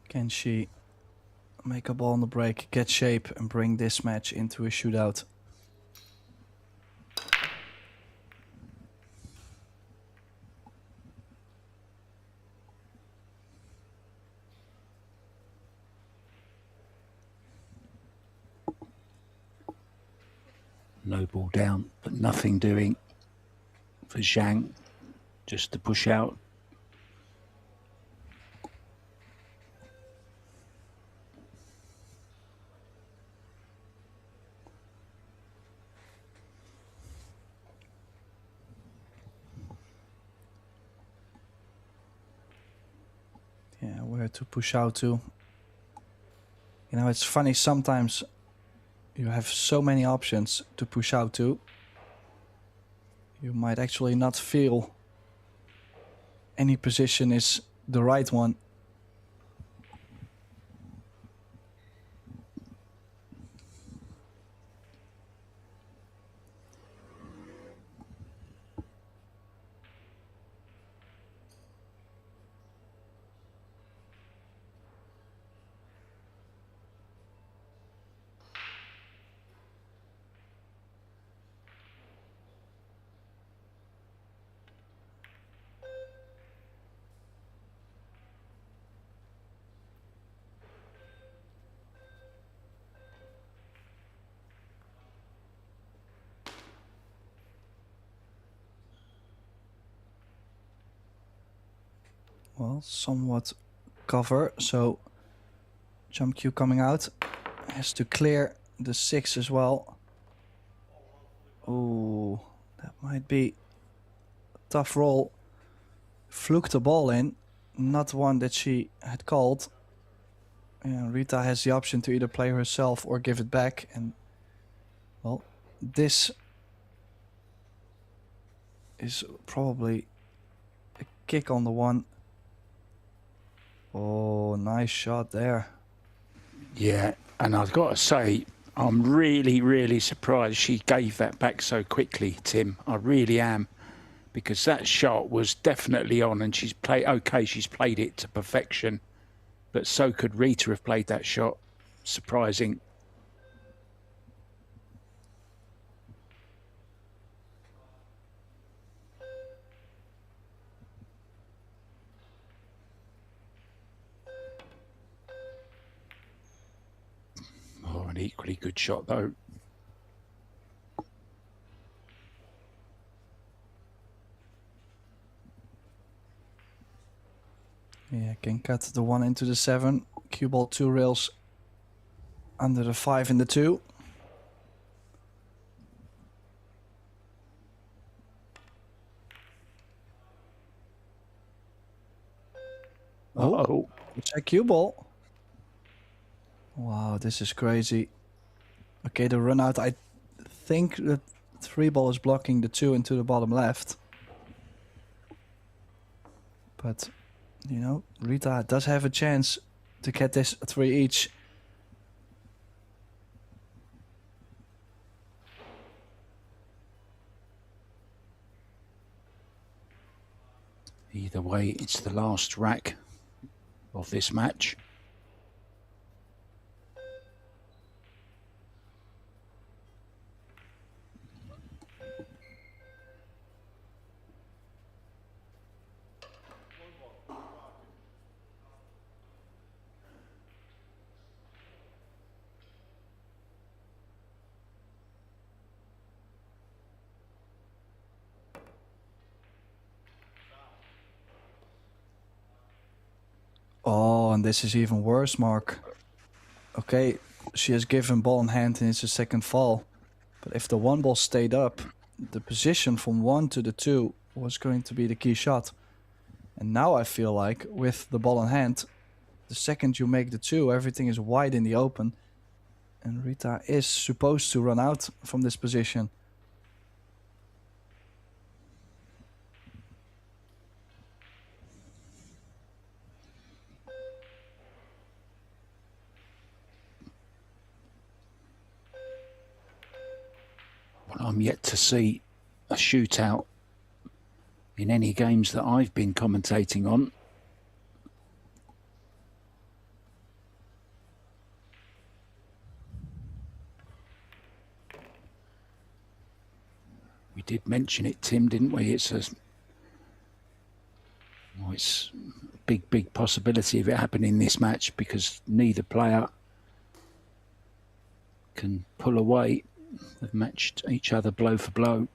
Can she make a ball on the break, get shape, and bring this match into a shootout? No ball down, but nothing doing for Zhang, just to push out. Yeah, where to push out to. You know, it's funny, sometimes you have so many options to push out to. You might actually not feel any position is the right one. Well, somewhat cover, so jump cue coming out. Has to clear the 6 as well. Oh, that might be a tough roll. Fluked the ball in, not one that she had called. And Rita has the option to either play herself or give it back. And, well, this is probably a kick on the one. Oh, nice shot there. Yeah, and I've got to say, I'm really, really surprised she gave that back so quickly, Tim. I really am, because that shot was definitely on, and she's played it to perfection, but so could Rita have played that shot. Surprising. Oh, an equally good shot though. Yeah, can cut the 1 into the 7. Cue ball 2 rails under the 5 and the 2. Oh, check cue ball. Wow, this is crazy. Okay, the run out. I think the 3 ball is blocking the 2 into the bottom left. But, you know, Rita does have a chance to get this 3 each. Either way, it's the last rack of this match. Oh, and this is even worse, Mark. Okay, she has given ball in hand and it's a second fall. But if the 1 ball stayed up, the position from 1 to the 2 was going to be the key shot. And now I feel like with the ball in hand, the second you make the 2, everything is wide in the open. And Rita is supposed to run out from this position. Well, I'm yet to see a shootout in any games that I've been commentating on. We did mention it, Tim, didn't we? It's a big possibility of it happening in this match because neither player can pull away. They've matched each other blow for blow.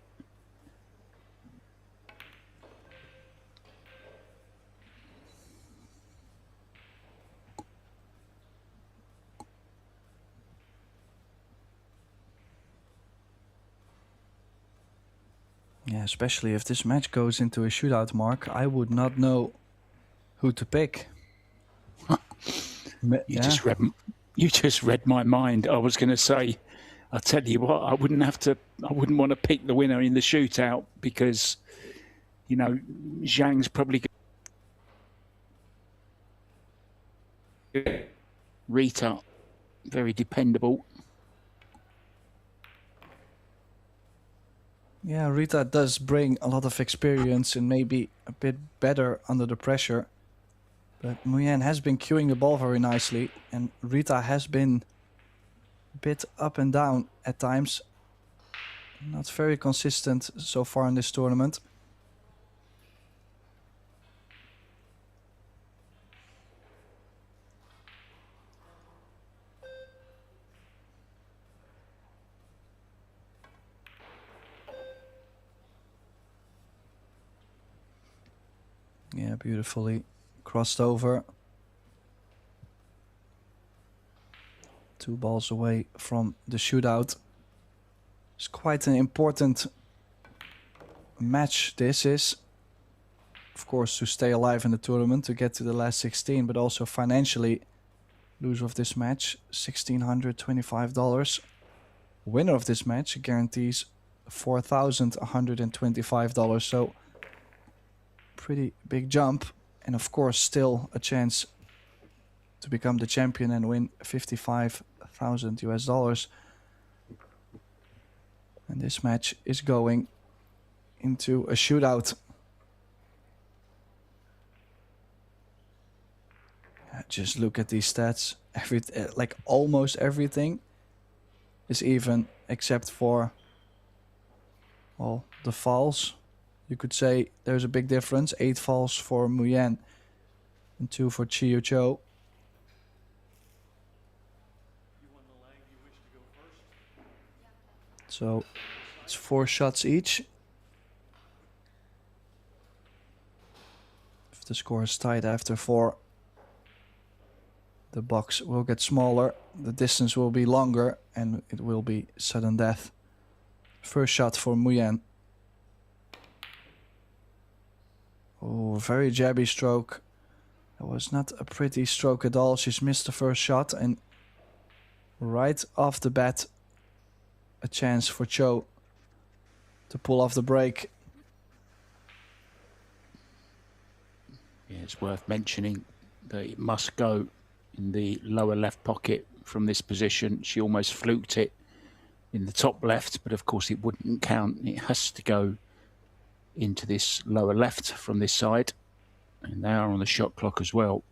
Yeah, especially if this match goes into a shootout, Mark, I would not know who to pick. You just read my mind. I was going to say, I'll tell you what, I wouldn't want to pick the winner in the shootout because, you know, Zhang's probably Rita, very dependable. Yeah, Rita does bring a lot of experience and maybe a bit better under the pressure. But Muyan has been cueing the ball very nicely, and Rita has been a bit up and down at times. Not very consistent so far in this tournament. Yeah, beautifully crossed over. 2 balls away from the shootout. It's quite an important match this is. Of course, to stay alive in the tournament, to get to the last 16, but also financially, loser of this match, $1,625. Winner of this match guarantees $4,125. So, pretty big jump. And of course, still a chance to become the champion and win 55,000 US dollars. And this match is going into a shootout. Just look at these stats. Like almost everything is even, except for, well, the fouls. You could say there's a big difference. 8 fouls for Muyan and 2 for Chieh-Yu Chou. So it's 4 shots each. If the score is tied after 4, the box will get smaller, the distance will be longer, and it will be sudden death. First shot for Muyan. Oh, very jabby stroke. That was not a pretty stroke at all. She's missed the first shot, and right off the bat, a chance for Chou to pull off the break. Yeah, it's worth mentioning that it must go in the lower left pocket from this position. She almost fluked it in the top left, but of course it wouldn't count. It has to go into this lower left from this side, and they are on the shot clock as well.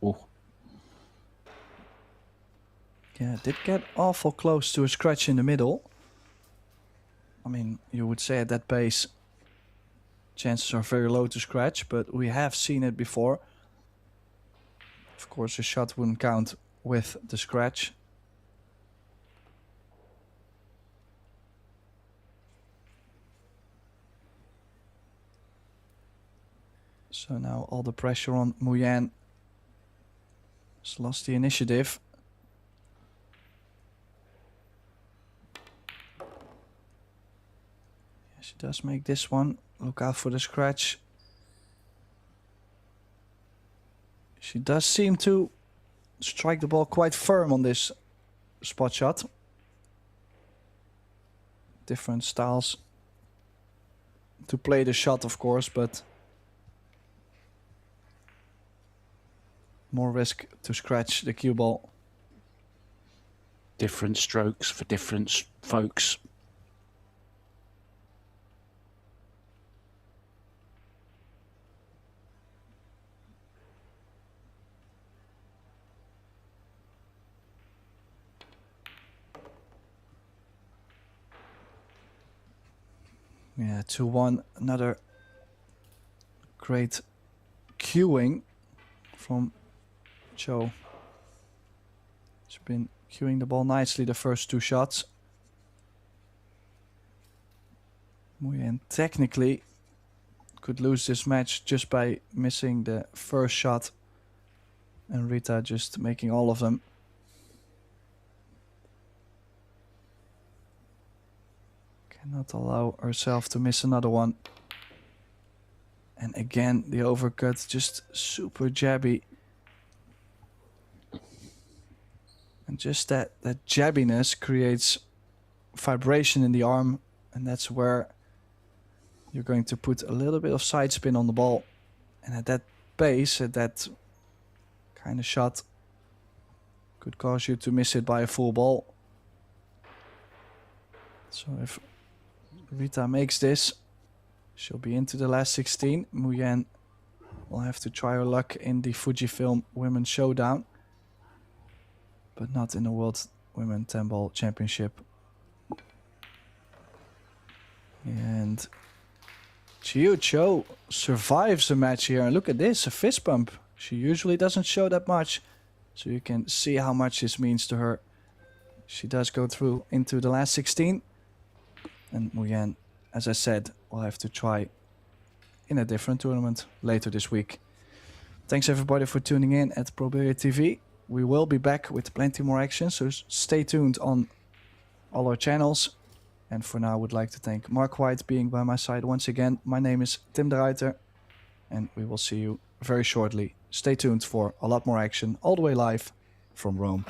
Oh. Yeah, did get awful close to a scratch in the middle. I mean, you would say at that pace, chances are very low to scratch, but we have seen it before. Of course, a shot wouldn't count with the scratch. So now all the pressure on Muyan. Has lost the initiative. She does make this one. Look out for the scratch. She does seem to strike the ball quite firm on this spot shot. Different styles to play the shot, of course, but more risk to scratch the cue ball. Different strokes for different folks. Yeah, 2-1. Another great cueing from Chou. She's been cueing the ball nicely the first two shots. Muyan technically could lose this match just by missing the first shot, and Rita just making all of them. Cannot allow herself to miss another one. And again, the overcut, just super jabby. And just that jabbiness creates vibration in the arm, and that's where you're going to put a little bit of side spin on the ball. And at that pace, at that kind of shot, could cause you to miss it by a full ball. So if Rita makes this, she'll be into the last 16. Muyan will have to try her luck in the Fujifilm Women's Showdown, but not in the World Women 10-Ball Championship. And Chieh-Yu Chou survives the match here. And look at this, a fist bump. She usually doesn't show that much, so you can see how much this means to her. She does go through into the last 16. And Muyan, as I said, will have to try in a different tournament later this week. Thanks everybody for tuning in at ProBilliard TV. We will be back with plenty more action, so stay tuned on all our channels. And for now, I would like to thank Mark White being by my side once again. My name is Tim de Ruiter, and we will see you very shortly. Stay tuned for a lot more action all the way live from Rome.